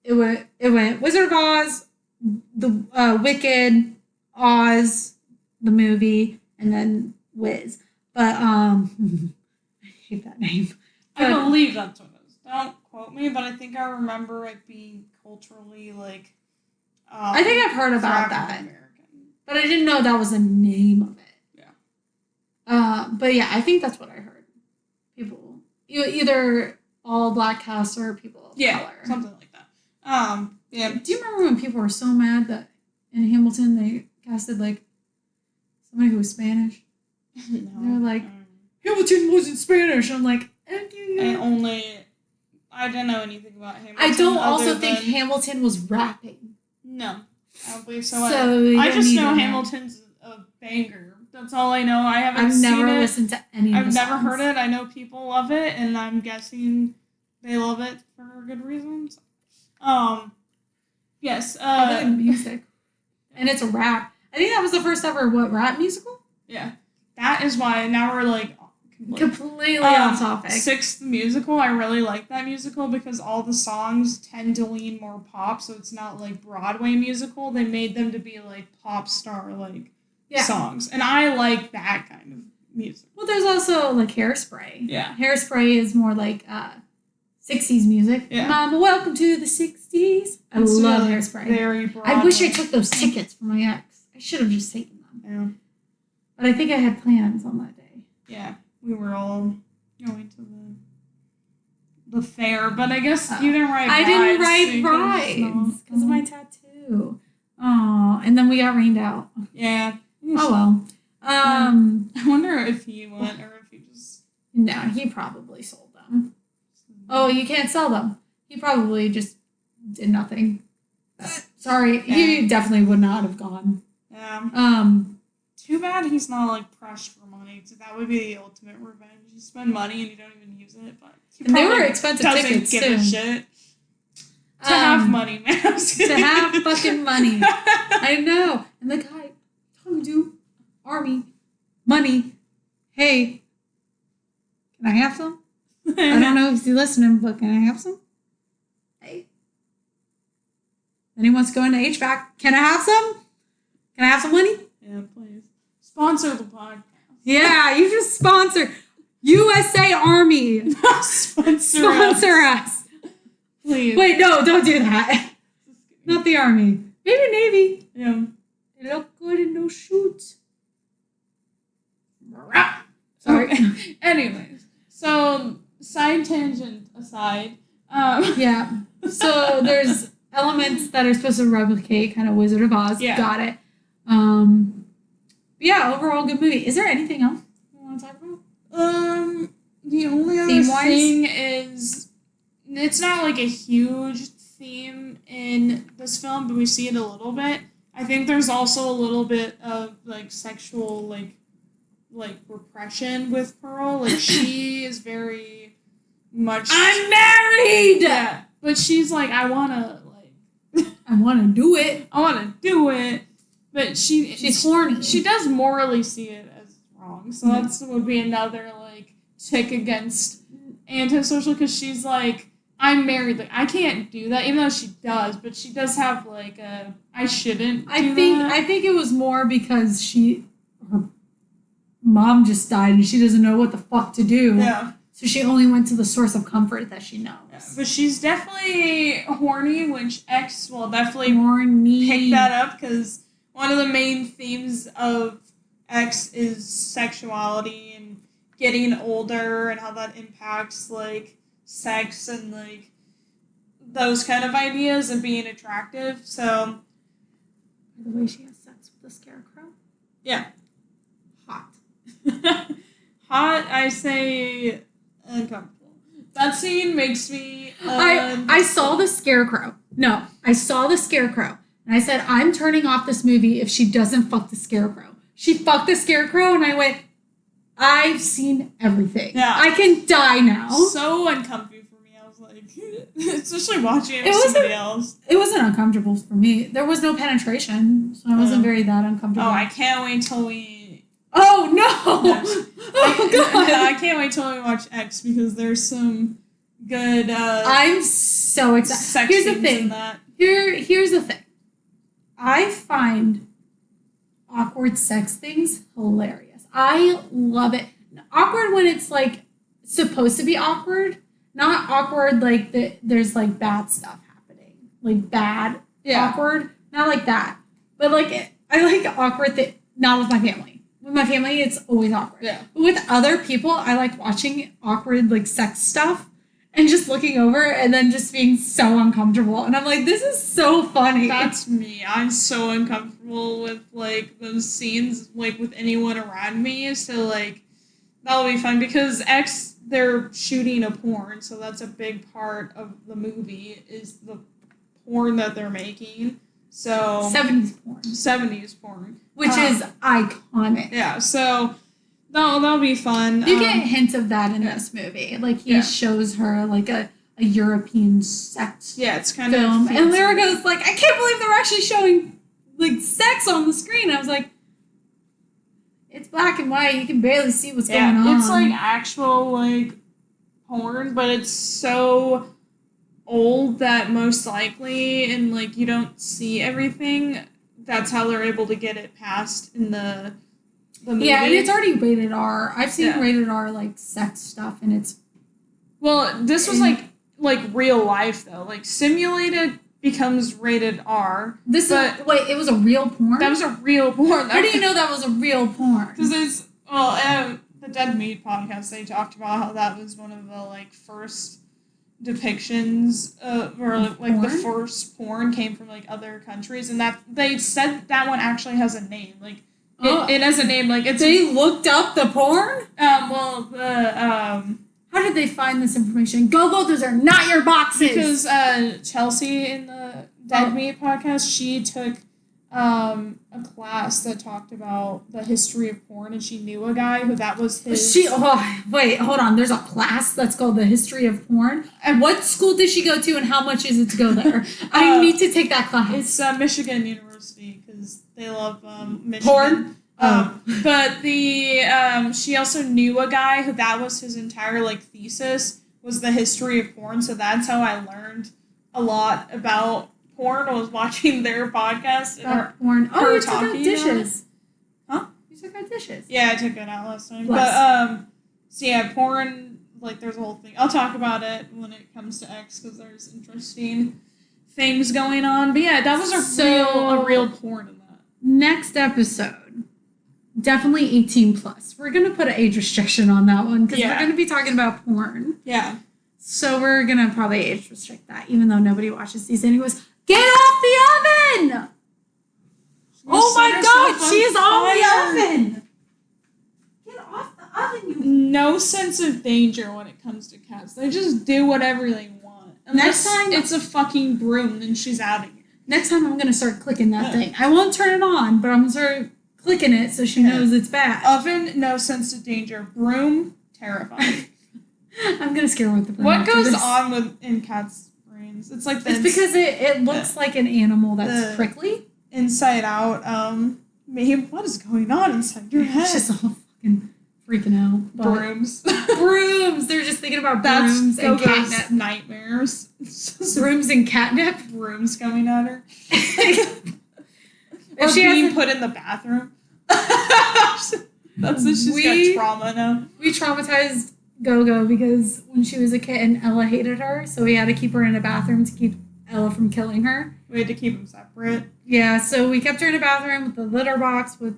It went Wizard of Oz, the Wicked, Oz, the movie, and then Wiz. But, I hate that name. I believe that's what it is. Don't quote me, but I think I remember it being culturally I think I've heard about that. American. But I didn't know that was the name of it. Yeah. But yeah, I think that's what I heard. People, either all black cast or people of color. Something like that. Yeah. Do you remember when people were so mad that in Hamilton they casted somebody who was Spanish? No. They were like, Hamilton wasn't Spanish. I'm like, I didn't know anything about Hamilton. I don't also think Hamilton was rapping. No, I don't believe so. I just know Hamilton's a a banger. That's all I know. I haven't I've seen never it. listened to any of the I've never songs. heard it. I know people love it, and I'm guessing they love it for good reasons. Yes. Probably the music. And it's a rap. I think that was the first ever, rap musical? Yeah. That is why now we're like completely off topic. Sixth musical. I really like that musical because all the songs tend to lean more pop, so it's not like Broadway musical. They made them to be like pop star songs, and I like that kind of music. Well, there's also like Hairspray. Yeah, Hairspray is more like 60s music. Yeah. Mama, welcome to the 60s. I love Hairspray. Very Broadway. I wish I took those tickets for my ex. I should have just taken them. Yeah. But I think I had plans on that day. Yeah. We were all going to the fair, but I guess you didn't ride rides. I didn't ride rides because of my tattoo. Oh, and then we got rained out. Yeah. Oh, well. I wonder if he went or if he just... No, he probably sold them. Oh, you can't sell them. He probably just did nothing. Sorry, Yeah. he definitely would not have gone. Yeah. Too bad he's not like pressed for money. So that would be the ultimate revenge. You spend money and you don't even use it, but and they were expensive tickets give too. a shit. To have money, man. To have fucking money. I know. And the guy told me to army money. Hey, can I have some? I don't know if he's listening, but can I have some? Hey. Then he wants to go into HVAC. Can I have some? Can I have some money? Yeah, please. Sponsor the podcast. Yeah, you just sponsor USA Army. Sponsor us. Please. Wait, no, don't do that. Not the Army. Maybe Navy. Yeah. They look good in those shoots. Sorry. Anyways, so side tangent aside. Yeah. So there's elements that are supposed to replicate kind of Wizard of Oz. Yeah. Got it. Yeah, overall good movie. Is there anything else you want to talk about? The only other thing is it's not like a huge theme in this film, but we see it a little bit. I think there's also a little bit of like sexual like repression with Pearl. Like she is very much I'm married. Yeah. But she's like, I wanna do it. I wanna do it. But she's horny. She does morally see it as wrong. So that's would be another like tick against Antisocial because she's like, I'm married. Like I can't do that, even though she does. But she does have like a I shouldn't. I think it was more because her mom just died and she doesn't know what the fuck to do. Yeah. So she only went to the source of comfort that she knows. Yeah, but she's definitely horny, which X will definitely horny. Pick that up because one of the main themes of X is sexuality and getting older and how that impacts like sex and like those kind of ideas and being attractive. So the way she has sex with the scarecrow? Yeah. Hot. Hot, I say uncomfortable. That scene makes me I saw the scarecrow. No, I saw the scarecrow. And I said, I'm turning off this movie if she doesn't fuck the scarecrow. She fucked the scarecrow and I went, I've seen everything. Yeah. I can die now. So uncomfortable for me. I was like, especially watching it with somebody else. It wasn't uncomfortable for me. There was no penetration, so I wasn't very that uncomfortable. Oh, I can't wait till we... Oh, no! Oh, God! I can't wait till we watch X because there's some good... I'm so excited. Here's the thing. Here's the thing. I find awkward sex things hilarious. I love it. Awkward when it's like supposed to be awkward, not awkward like there's like bad stuff happening, like bad awkward, not like that. But like I like awkward that not with my family. With my family, it's always awkward. Yeah. But with other people, I like watching awkward like sex stuff. And just looking over and then just being so uncomfortable. And I'm like, this is so funny. That's me. I'm so uncomfortable with, like, those scenes, like, with anyone around me. So, like, that'll be fun. Because X, they're shooting a porn. So that's a big part of the movie is the porn that they're making. So 70s porn. Which is iconic. Yeah, so that'll be fun. You get hints of that in this movie. Like, he shows her, like, a European sex it's kind film. of And Lyra goes, like, I can't believe they're actually showing, like, sex on the screen. I was like, it's black and white. You can barely see what's going on. It's, like, actual, like, porn, but it's so old that most likely, and, like, you don't see everything. That's how they're able to get it passed in the movie. Yeah, and it's already rated R. I've seen rated R, like, sex stuff, and it's... Well, this was, like real life, though. Like, simulated becomes rated R. Wait, it was a real porn? That was a real porn. How do you know that was a real porn? Because there's... Well, the Dead Meat podcast, they talked about how that was one of the, like, first depictions or like the first porn came from, like, other countries, and that they said that one actually has a name. Like, it has a name. Like, it's... They looked up the porn? How did they find this information? Go, those are not your boxes! Because Chelsea in the Dead Meat podcast, she took a class that talked about the history of porn, and she knew a guy who that was his... Wait, hold on. There's a class that's called the history of porn? And what school did she go to, and how much is it to go there? I need to take that class. It's Michigan University, because they love Michigan. Porn? But she also knew a guy who that was his entire, like, thesis, was the history of porn, so that's how I learned a lot about porn. I was watching their podcast. Porn. Oh, you took out dishes. Huh? You took out dishes. Yeah, I took it out last time. But, so yeah, porn, like, there's a whole thing. I'll talk about it when it comes to X, because there's interesting things going on. But yeah, that was a real porn in that. Next episode. Definitely 18 plus. We're going to put an age restriction on that one because we're going to be talking about porn. Yeah. So we're going to probably age restrict that, even though nobody watches these anyways. Get off the oven! Oh my God, she's on the oven! Get off the oven, No sense of danger when it comes to cats. They just do whatever they want. Unless it's a fucking broom, then she's out of here. Next time I'm going to start clicking that thing. I won't turn it on, but I'm going to start clicking it so she knows it's bad. Oven, no sense of danger. Broom, terrifying. I'm going to scare her with the broom. What goes on in cats' brains? It's like it's because it looks like an animal that's prickly. Inside Out. Maybe what is going on inside your head? It's just all fucking freaking out. Brooms. Brooms. They're just thinking about brooms and catnip. Nightmares. Brooms and catnip. Brooms coming at her. Or being put in the bathroom. That's what she's got trauma now. We traumatized Go-Go because when she was a kitten, Ella hated her, so we had to keep her in a bathroom to keep Ella from killing her. We had to keep them separate. Yeah, so we kept her in a bathroom with the litter box with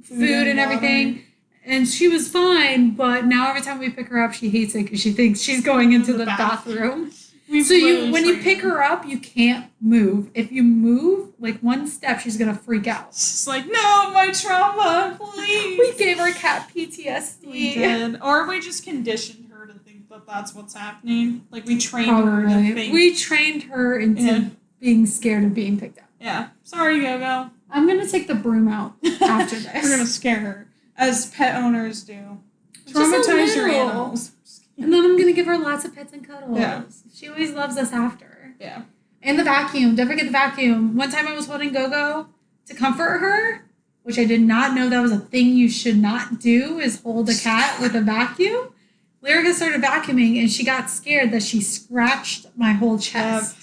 food and everything. And she was fine, but now every time we pick her up, she hates it because she thinks she's going into the bathroom. When you pick her up, you can't move. If you move, like, one step, she's going to freak out. She's like, no, my trauma, please. We gave her cat PTSD. We did. Or we just conditioned her to think that that's what's happening. Like, we trained her to think. We trained her into being scared of being picked up. Yeah. Sorry, Go-Go. I'm going to take the broom out after this. We're going to scare her, as pet owners do. Traumatize your animals. And then I'm going to give her lots of pets and cuddles. Yeah. She always loves us after. Yeah. And the vacuum. Don't forget the vacuum. One time I was holding Go-Go to comfort her, which I did not know that was a thing you should not do, is hold a cat with a vacuum. Lyrica started vacuuming, and she got scared that she scratched my whole chest.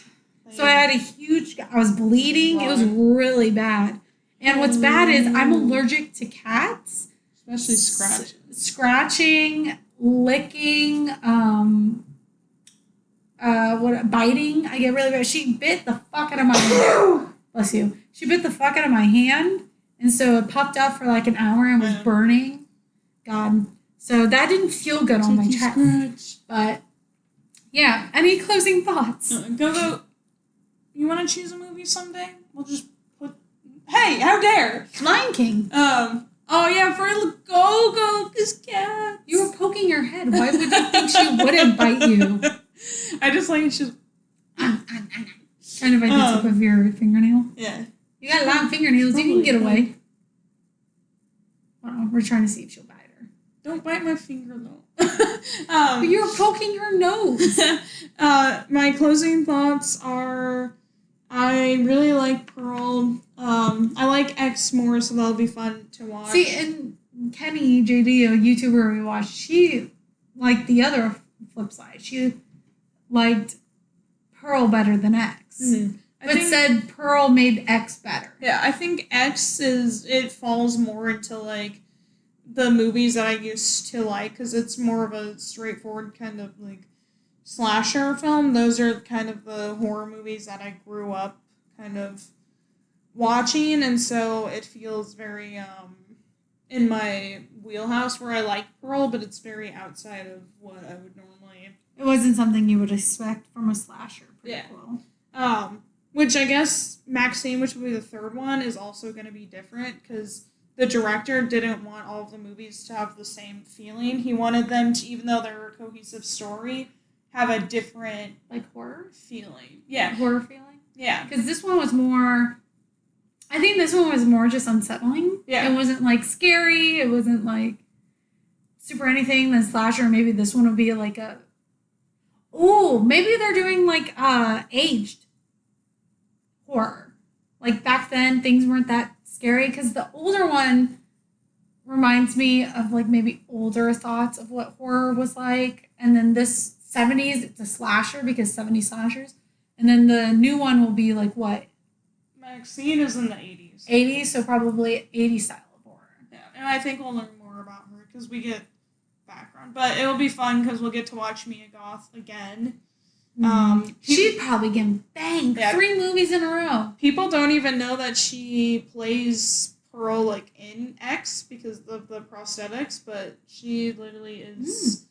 So I had I was bleeding. It was really bad. And what's bad is I'm allergic to cats. Especially scratching, licking, biting. I get really bad. She bit the fuck out of my hand. Bless you. She bit the fuck out of my hand, and so it popped up for like an hour and was burning. God. So that didn't feel good on my chest. But yeah, any closing thoughts? Go. You want to choose a movie someday? We'll just put. Hey, how dare! Lion King. Oh yeah, for Go-Go, this cat. You were poking your head. Why would you think she wouldn't bite you? I just like she's. Kind of by the tip of your fingernail. Yeah. You got long fingernails. You can get away. We're trying to see if she'll bite her. Don't bite my finger though. But you're poking her nose. My closing thoughts are, I really like Pearl. I like X more, so that'll be fun to watch. See, and Kenny JD, a YouTuber we watched, she liked the other flip side. She liked Pearl better than X. Mm-hmm. But said Pearl made X better. Yeah, I think X it falls more into like the movies that I used to like, because it's more of a straightforward kind of like slasher film. Those are kind of the horror movies that I grew up kind of watching, and so it feels very in my wheelhouse, where I like Pearl, but it's very outside of what I would normally. It wasn't something you would expect from a slasher prequel. Yeah. Which I guess Maxine, which will be the third one, is also going to be different, because the director didn't want all of the movies to have the same feeling. He wanted them to, even though they're a cohesive story, have a different like horror feeling. Yeah, horror feeling. Yeah, because this one was more. I think this one was more just unsettling. Yeah, it wasn't like scary. It wasn't like super anything than slasher. Maybe this one would be like a. Oh, maybe they're doing like aged horror. Like back then, things weren't that scary, because the older one reminds me of like maybe older thoughts of what horror was like, and then this 70s, it's a slasher because 70s slashers, and then the new one will be like what? Maxine is in the 80s. 80s, so probably 80s style of horror. Yeah, and I think we'll learn more about her because we get background, but it'll be fun because we'll get to watch Mia Goth again. She'd probably get banged 3 movies in a row. People don't even know that she plays Pearl like in X because of the prosthetics, but she literally is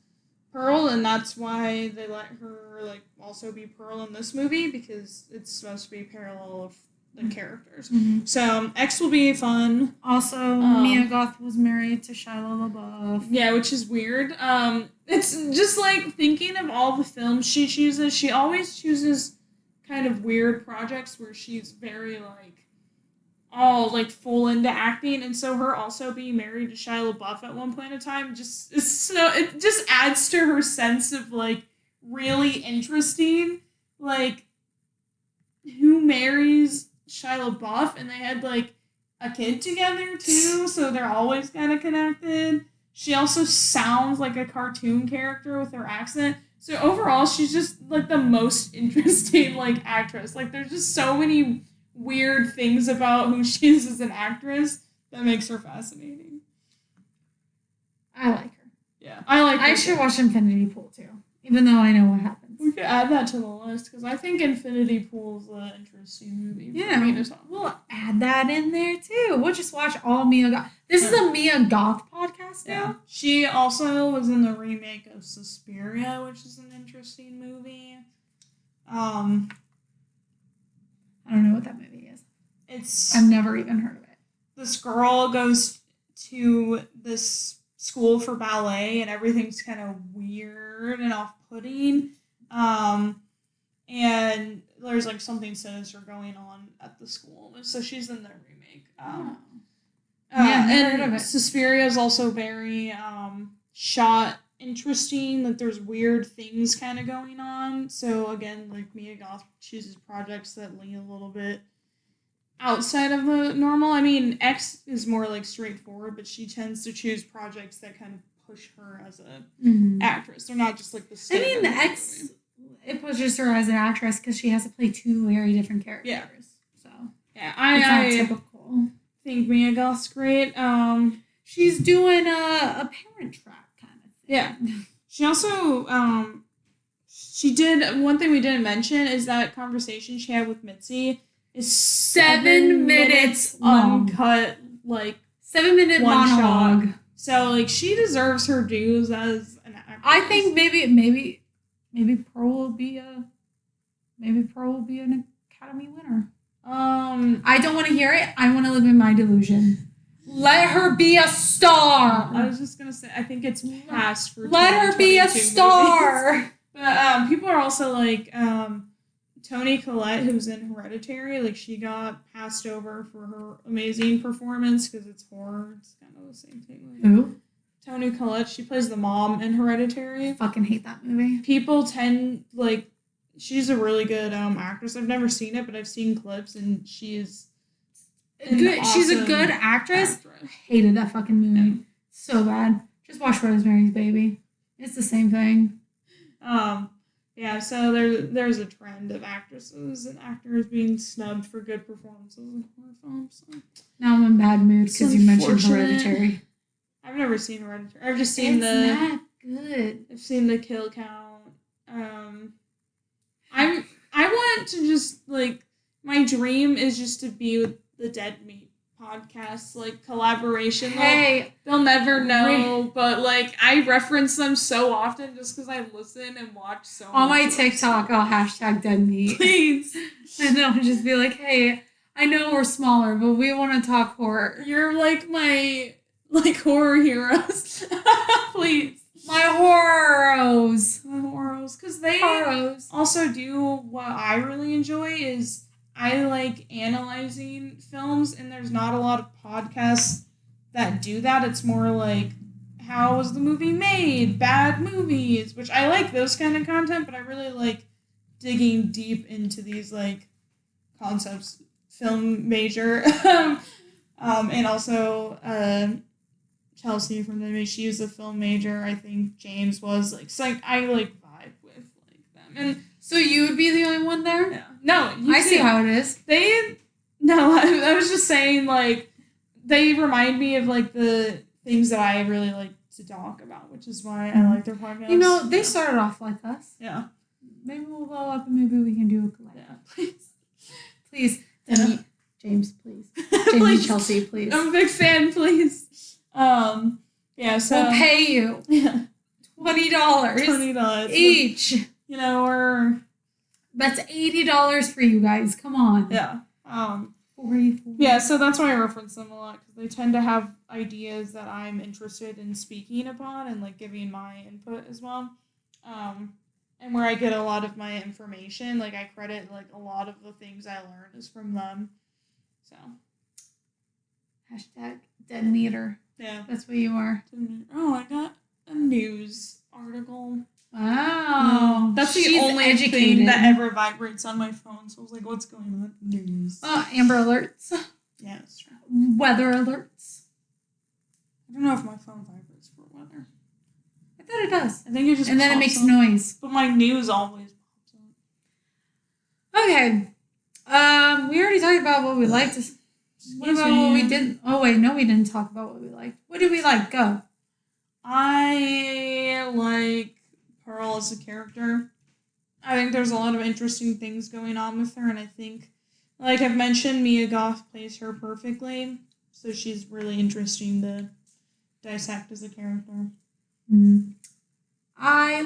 Pearl, and that's why they let her like also be Pearl in this movie, because it's supposed to be parallel of the characters. Mm-hmm. So X will be fun. Also, Mia Goth was married to Shia LaBeouf. Yeah, which is weird. It's just like thinking of all the films she chooses. She always chooses kind of weird projects where she's very like all like full into acting, and so her also being married to Shia LaBeouf at one point in time it just adds to her sense of like really interesting, like who marries Shia LaBeouf, and they had like a kid together too, so they're always kind of connected. She also sounds like a cartoon character with her accent. So overall, she's just like the most interesting like actress. Like there's just so many weird things about who she is as an actress that makes her fascinating. I like her. Yeah, I like her. I should watch Infinity Pool too, even though I know what happens. We could add that to the list, because I think Infinity Pool is an interesting movie. Yeah, we'll add that in there too. We'll just watch all Mia Goth. This is a Mia Goth podcast now. Yeah. She also was in the remake of Suspiria, which is an interesting movie. I don't know what that movie is. I've never even heard of it. This girl goes to this school for ballet, and everything's kind of weird and off-putting. And there's like something sinister going on at the school, so she's in the remake. Never heard of it. Suspiria is also very shot interesting. Like there's weird things kind of going on. So again, like Mia Goth chooses projects that lean a little bit outside of the normal. I mean, X is more like straightforward, but she tends to choose projects that kind of push her as a actress. They're not just like the standard. I mean, the X, it pushes her as an actress because she has to play 2 very different characters. Yeah. So yeah, it's not typical. I think Mia Goth's great. She's doing a Parent Trap kind of thing. Yeah. She also she did one thing we didn't mention is that conversation she had with Mitzi is 7 minutes uncut, like 7-minute monologue. Shot. So like she deserves her dues as an actress. I think maybe Pearl will be an Academy winner. I don't want to hear it. I want to live in my delusion. Let her be a star. I was just gonna say I think it's past for. Let her be a star. But people are also like Toni Collette, who's in Hereditary, like, she got passed over for her amazing performance because it's horror. It's kind of the same thing. Who? Toni Collette, she plays the mom in Hereditary. I fucking hate that movie. People tend, like, she's a really good actress. I've never seen it, but I've seen clips, and she is good. Awesome she's a good actress. I hated that fucking movie. Yeah. So bad. Just watch Rosemary's Baby. It's the same thing. Yeah, so there's a trend of actresses and actors being snubbed for good performances in horror films. So. Now I'm in bad mood because you mentioned Hereditary. I've never seen Hereditary. I've just seen it's not good. I've seen the kill count. I want to just, like, my dream is just to be with the Dead Meat podcast, like, collaboration. Hey, they'll never know, but, like, I reference them so often just because I listen and watch so much. On my TikTok, I'll hashtag Dead Meat. Please. And I'll just be like, hey, I know we're smaller, but we want to talk horror. You're like my, like, horror heroes. Please. My horrors. My horrors. Because they also do what I really enjoy is I like analyzing films, and there's not a lot of podcasts that do that. It's more like, how was the movie made? Bad movies, which I like those kind of content, but I really like digging deep into these, like, concepts. Film major. And also Chelsea from the she was a film major. I think James was, like, so I like vibe with, like, them. And so you would be the only one there? Yeah. No, I see how it is. I was just saying, like, they remind me of, like, the things that I really like to talk about, which is why I like their podcast. You know, they started off like us. Yeah. Maybe we'll blow up and maybe we can do a collab. Yeah, please. Please. Yeah. James, please. Jamie, please. Chelsea, please. I'm a big fan, please. Yeah, so. We'll pay you. Yeah. $20. $20. Each. You know, or. That's $80 for you guys. Come on. Yeah. 44. Yeah, so that's why I reference them a lot, because they tend to have ideas that I'm interested in speaking upon and, like, giving my input as well. And where I get a lot of my information, like, I credit, like, a lot of the things I learn is from them. So. Hashtag dead meter. Yeah. That's what you are. Oh, I got a news article. Wow. That's the only thing that ever vibrates on my phone. So I was like, what's going on? News. Amber alerts. Yeah, that's true. Weather alerts. I don't know if my phone vibrates for weather. I thought it does. I think it just and then it makes noise. But my news always pops up. Okay. We already talked about what we liked. What about what we didn't? Oh, wait. No, we didn't talk about what we liked. What did we like? Go. I like Pearl as a character. I think there's a lot of interesting things going on with her, and I think, like I've mentioned, Mia Goth plays her perfectly, so she's really interesting to dissect as a character. Mm. I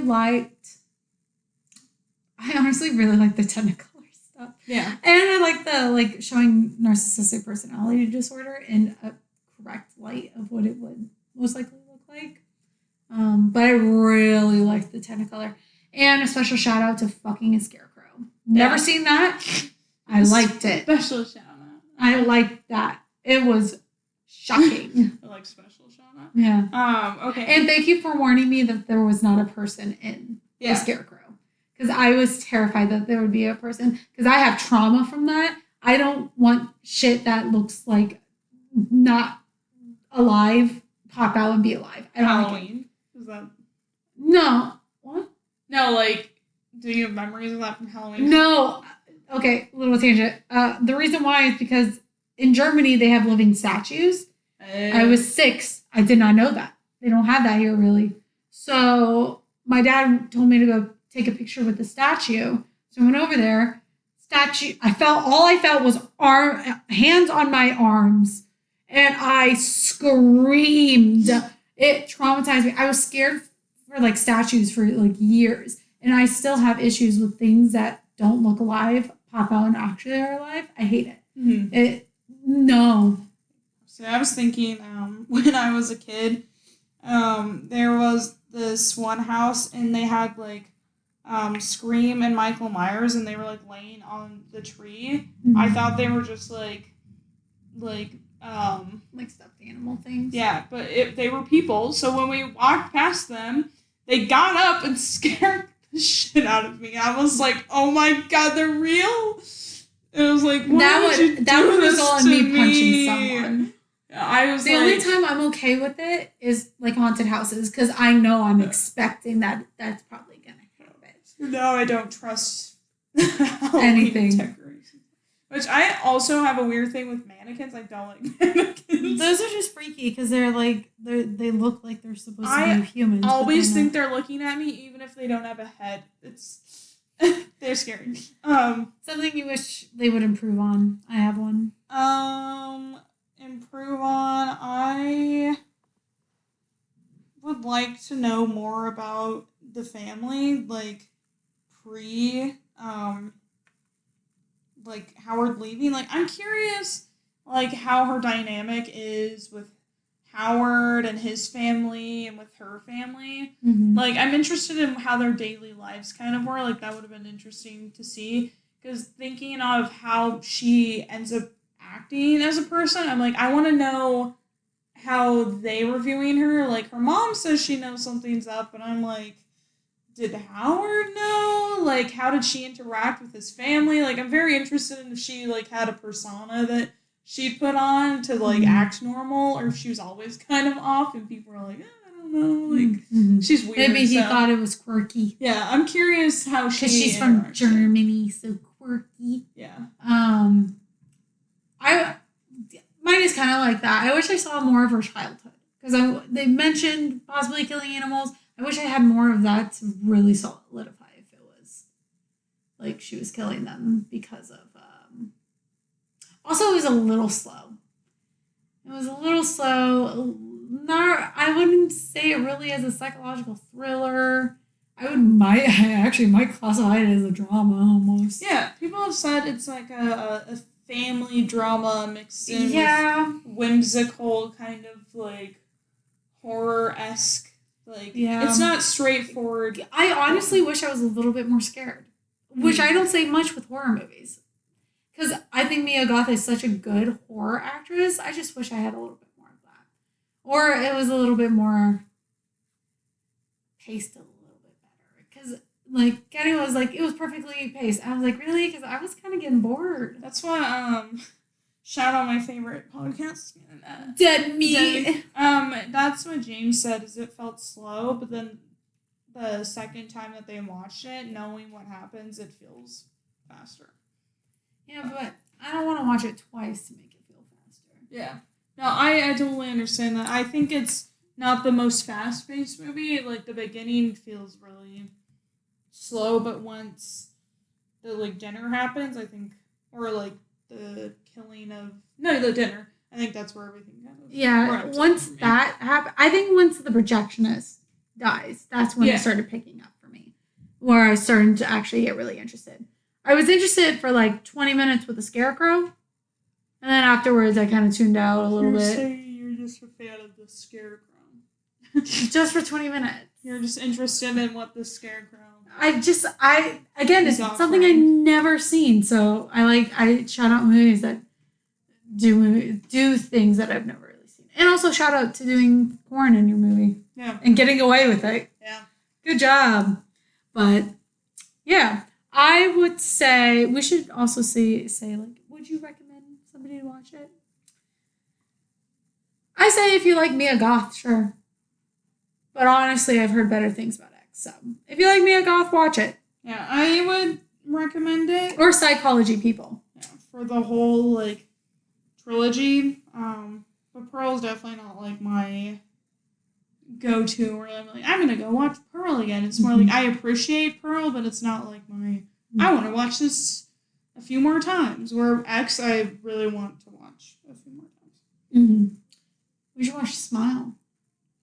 honestly really like the Technicolor stuff. Yeah. And I like the, showing narcissistic personality disorder in a correct light of what it would most likely look like. But I really liked the Technicolor. And a special shout out to fucking a scarecrow. Never seen that. I liked it. Special shout out. I liked that. It was shocking. I like special shout out. Yeah. Okay. And thank you for warning me that there was not a person in the scarecrow. Because I was terrified that there would be a person. Because I have trauma from that. I don't want shit that looks like not alive pop out and be alive. I don't Halloween. like it. Is that? No. What? No, like, do you have memories of that from Halloween? No. Okay, little tangent. The reason why is because in Germany they have living statues. I was 6. I did not know that. They don't have that here really. So my dad told me to go take a picture with the statue. So I went over there. All I felt was hands on my arms. And I screamed. It traumatized me. I was scared for statues for years. And I still have issues with things that don't look alive, pop out and actually are alive. I hate it. Mm-hmm. No. So I was thinking when I was a kid, there was this one house and they had Scream and Michael Myers, and they were like laying on the tree. Mm-hmm. I thought they were just like stuffed animal things. Yeah, but they were people. So when we walked past them, they got up and scared the shit out of me. I was like, "Oh my god, they're real!" It was like, that would result in me punching someone. I was the only time I'm okay with it is like haunted houses, because I know I'm expecting that's probably gonna happen. No, I don't trust anything. Decorations. Which I also have a weird thing with mannequins. I don't like mannequins. Those are just freaky because they look like they're supposed to be humans. I always think they're looking at me, even if they don't have a head. It's they're scary. Something you wish they would improve on. I have one. Improve on. I would like to know more about the family, like like Howard leaving. Like, I'm curious, like, how her dynamic is with Howard and his family and with her family. Mm-hmm. Like, I'm interested in how their daily lives kind of were. Like, that would have been interesting to see. Because thinking of how she ends up acting as a person, I'm like, I want to know how they were viewing her. Like, her mom says she knows something's up, but I'm like, did Howard know? Like, how did she interact with his family? Like, I'm very interested in if she, like, had a persona that she put on to, like, act normal, or if she was always kind of off and people were like, I don't know, like, she's weird. Maybe he thought it was quirky. Yeah, I'm curious how she... Because she's from Germany, so quirky. Yeah. Mine is kind of like that. I wish I saw more of her childhood. Because they mentioned possibly killing animals. I wish I had more of that to really solidify if it was like she was killing them because of... Also, it was a little slow. I wouldn't say it really as a psychological thriller. I actually might classify it as a drama almost. Yeah, people have said it's like a family drama mixed in with whimsical kind of like horror-esque. Like, it's not straightforward. I honestly wish I was a little bit more scared, which I don't say much with horror movies. Because I think Mia Goth is such a good horror actress. I just wish I had a little bit more of that. Or it was a little bit more paced a little bit better. Because, like, Kenny was like, it was perfectly paced. I was like, really? Because I was kind of getting bored. That's why, shout out my favorite podcast. Dead Meat. That's what James said, is it felt slow, but then the second time that they watched it, knowing what happens, it feels faster. Yeah, but I don't want to watch it twice to make it feel faster. Yeah. No, I totally understand that. I think it's not the most fast-paced movie. Like, the beginning feels really slow, but once the, like, dinner happens, I think, or, like, the killing of... No, the dinner. I think that's where everything kind of... Yeah, once that happens... I think once the projectionist dies, that's when it started picking up for me. Where I started to actually get really interested. I was interested for like 20 minutes with the scarecrow. And then afterwards, I kind of tuned out a little bit. You're just a fan of the scarecrow. Just for 20 minutes. You're just interested in what the scarecrow... Again, it's something I never seen. So I shout out movies that do things that I've never really seen. And also shout out to doing porn in your movie. Yeah. And getting away with it. Yeah. Good job. But, yeah. I would say we should also say like, would you recommend somebody to watch it? I say if you like Mia Goth, sure. But honestly, I've heard better things about X. So if you like Mia Goth, watch it. Yeah, I would recommend it. Or Psychology People. Yeah, for the whole like trilogy. But Pearl's definitely not like my go-to where I'm like, I'm gonna go watch Pearl again. It's more like I appreciate Pearl, but it's not like my I want to watch this a few more times. Where X I really want to watch a few more times. We should watch Smile.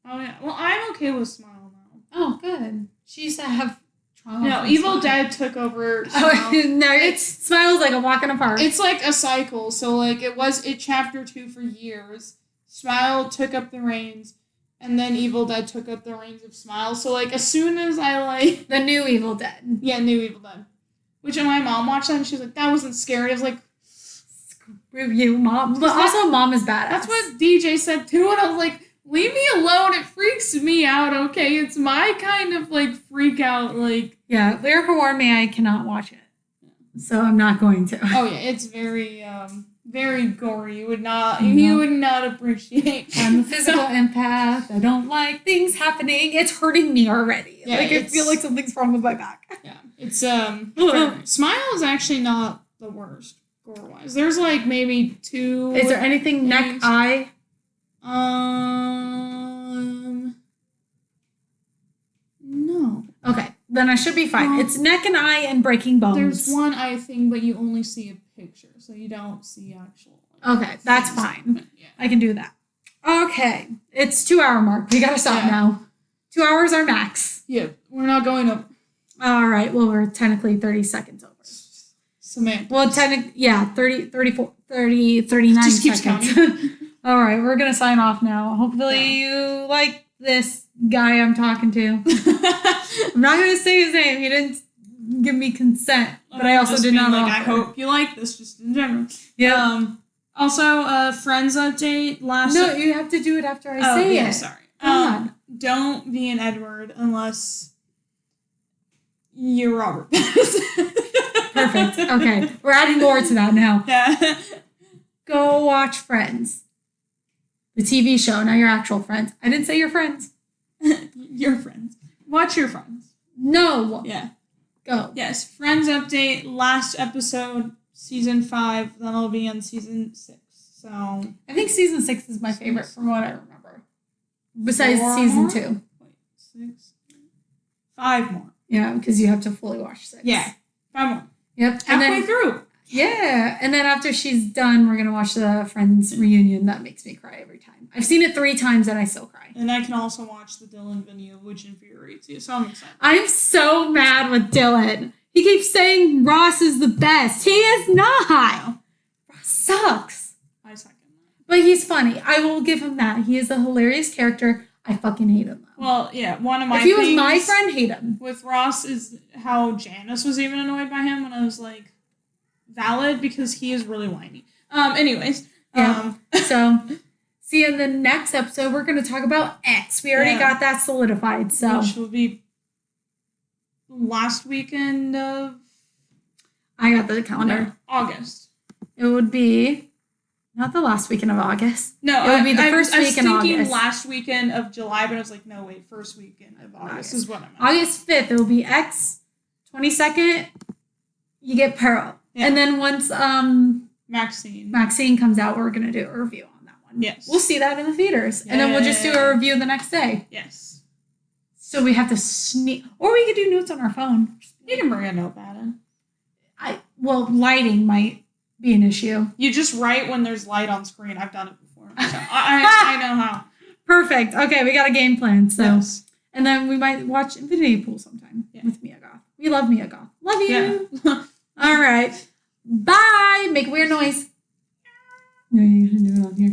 Oh yeah. Well, I'm okay with Smile now. Oh, good. She used to have trauma. No, Evil Dead took over Smile. No, Smile's like a walk in a park. It's like a cycle. So like it chapter 2 for years. Smile took up the reins. and then Evil Dead took up the reins of Smile. So, like, as soon as I, like... The new Evil Dead. Yeah, new Evil Dead. Which when my mom watched that, and she was like, that wasn't scary. I was like... Screw you, Mom. But also, Mom is badass. That's what DJ said, too, and I was like, leave me alone. It freaks me out, okay? It's my kind of, like, freak out, like... Yeah, Lyrica warned me I cannot watch it. So I'm not going to. Oh, yeah, it's very, very gory. You would not appreciate. I'm a physical empath. I don't like things happening. It's hurting me already. Yeah, like, I feel like something's wrong with my back. Yeah, it's, Smile is actually not the worst, gore-wise. There's, like, maybe 2... Is there anything neck, eye? No. Okay, then I should be fine. It's neck and eye and breaking bones. There's one eye thing, but you only see a picture, so you don't see actual. Okay, that's fine. Yeah. I can do that. Okay, it's 2 hour mark. We gotta stop now. 2 hours are max. Yeah, we're not going up. All right, well, we're technically 30 seconds over. Samantha. Well, 30, 34, 30, 39 just keeps seconds. counting. All right, we're gonna sign off now. Hopefully you like this guy I'm talking to. I'm not gonna say his name. He didn't give me consent, but I also did not offer. I hope you like this, just in general. Yeah. Also, Friends update last. No, you have to do it after I say it. Sorry. Come on. Don't be an Edward unless you're Robert. Perfect. Okay, we're adding more to that now. Yeah. Go watch Friends. The TV show, not your actual friends. I didn't say your friends. Your friends. Watch your friends. No. Yeah. Go. Yes. Friends update. Last episode, season 5. Then I'll be on season 6. So I think season 6 is my favorite from what I remember. Besides 4 season more? 2. Wait, 6. 5 more. Yeah, because you have to fully watch 6. Yeah. 5 more. Yep. Halfway through. Yeah. And then after she's done, we're going to watch the Friends reunion. That makes me cry every time. I've seen it 3 times and I still cry. And I can also watch the Dylan video, which infuriates you. So I'm excited. I'm so mad with Dylan. He keeps saying Ross is the best. He is not. Ross sucks. I second that. But he's funny. I will give him that. He is a hilarious character. I fucking hate him, though. Well, yeah, one of my If he was my friend, hate him. with Ross is how Janice was even annoyed by him when I was like, valid, because he is really whiny. Anyways. Yeah. So, see you in the next episode. We're going to talk about X. We already got that solidified, so. Which will be last weekend of... I got the calendar. No, August. It would be not the last weekend of August. No, it would be the first week in August. I was thinking last weekend of July, but I was like, no, wait, first weekend of August is what I meant. August 5th, it will be X. 22nd, you get Pearl. Yeah. And then once Maxine comes out, we're going to do a review on that one. Yes. We'll see that in the theaters. Yeah. And then we'll just do a review the next day. Yes. So we have to sneak, or we could do notes on our phone. You can bring a notepad in. Well, lighting might be an issue. You just write when there's light on screen. I've done it before. So I know how. Perfect. Okay, we got a game plan. So, yes. And then we might watch Infinity Pool sometime with Mia Goth. We love Mia Goth. Love you. Yeah. All right. Bye. Make a weird noise. No, you can do it on here.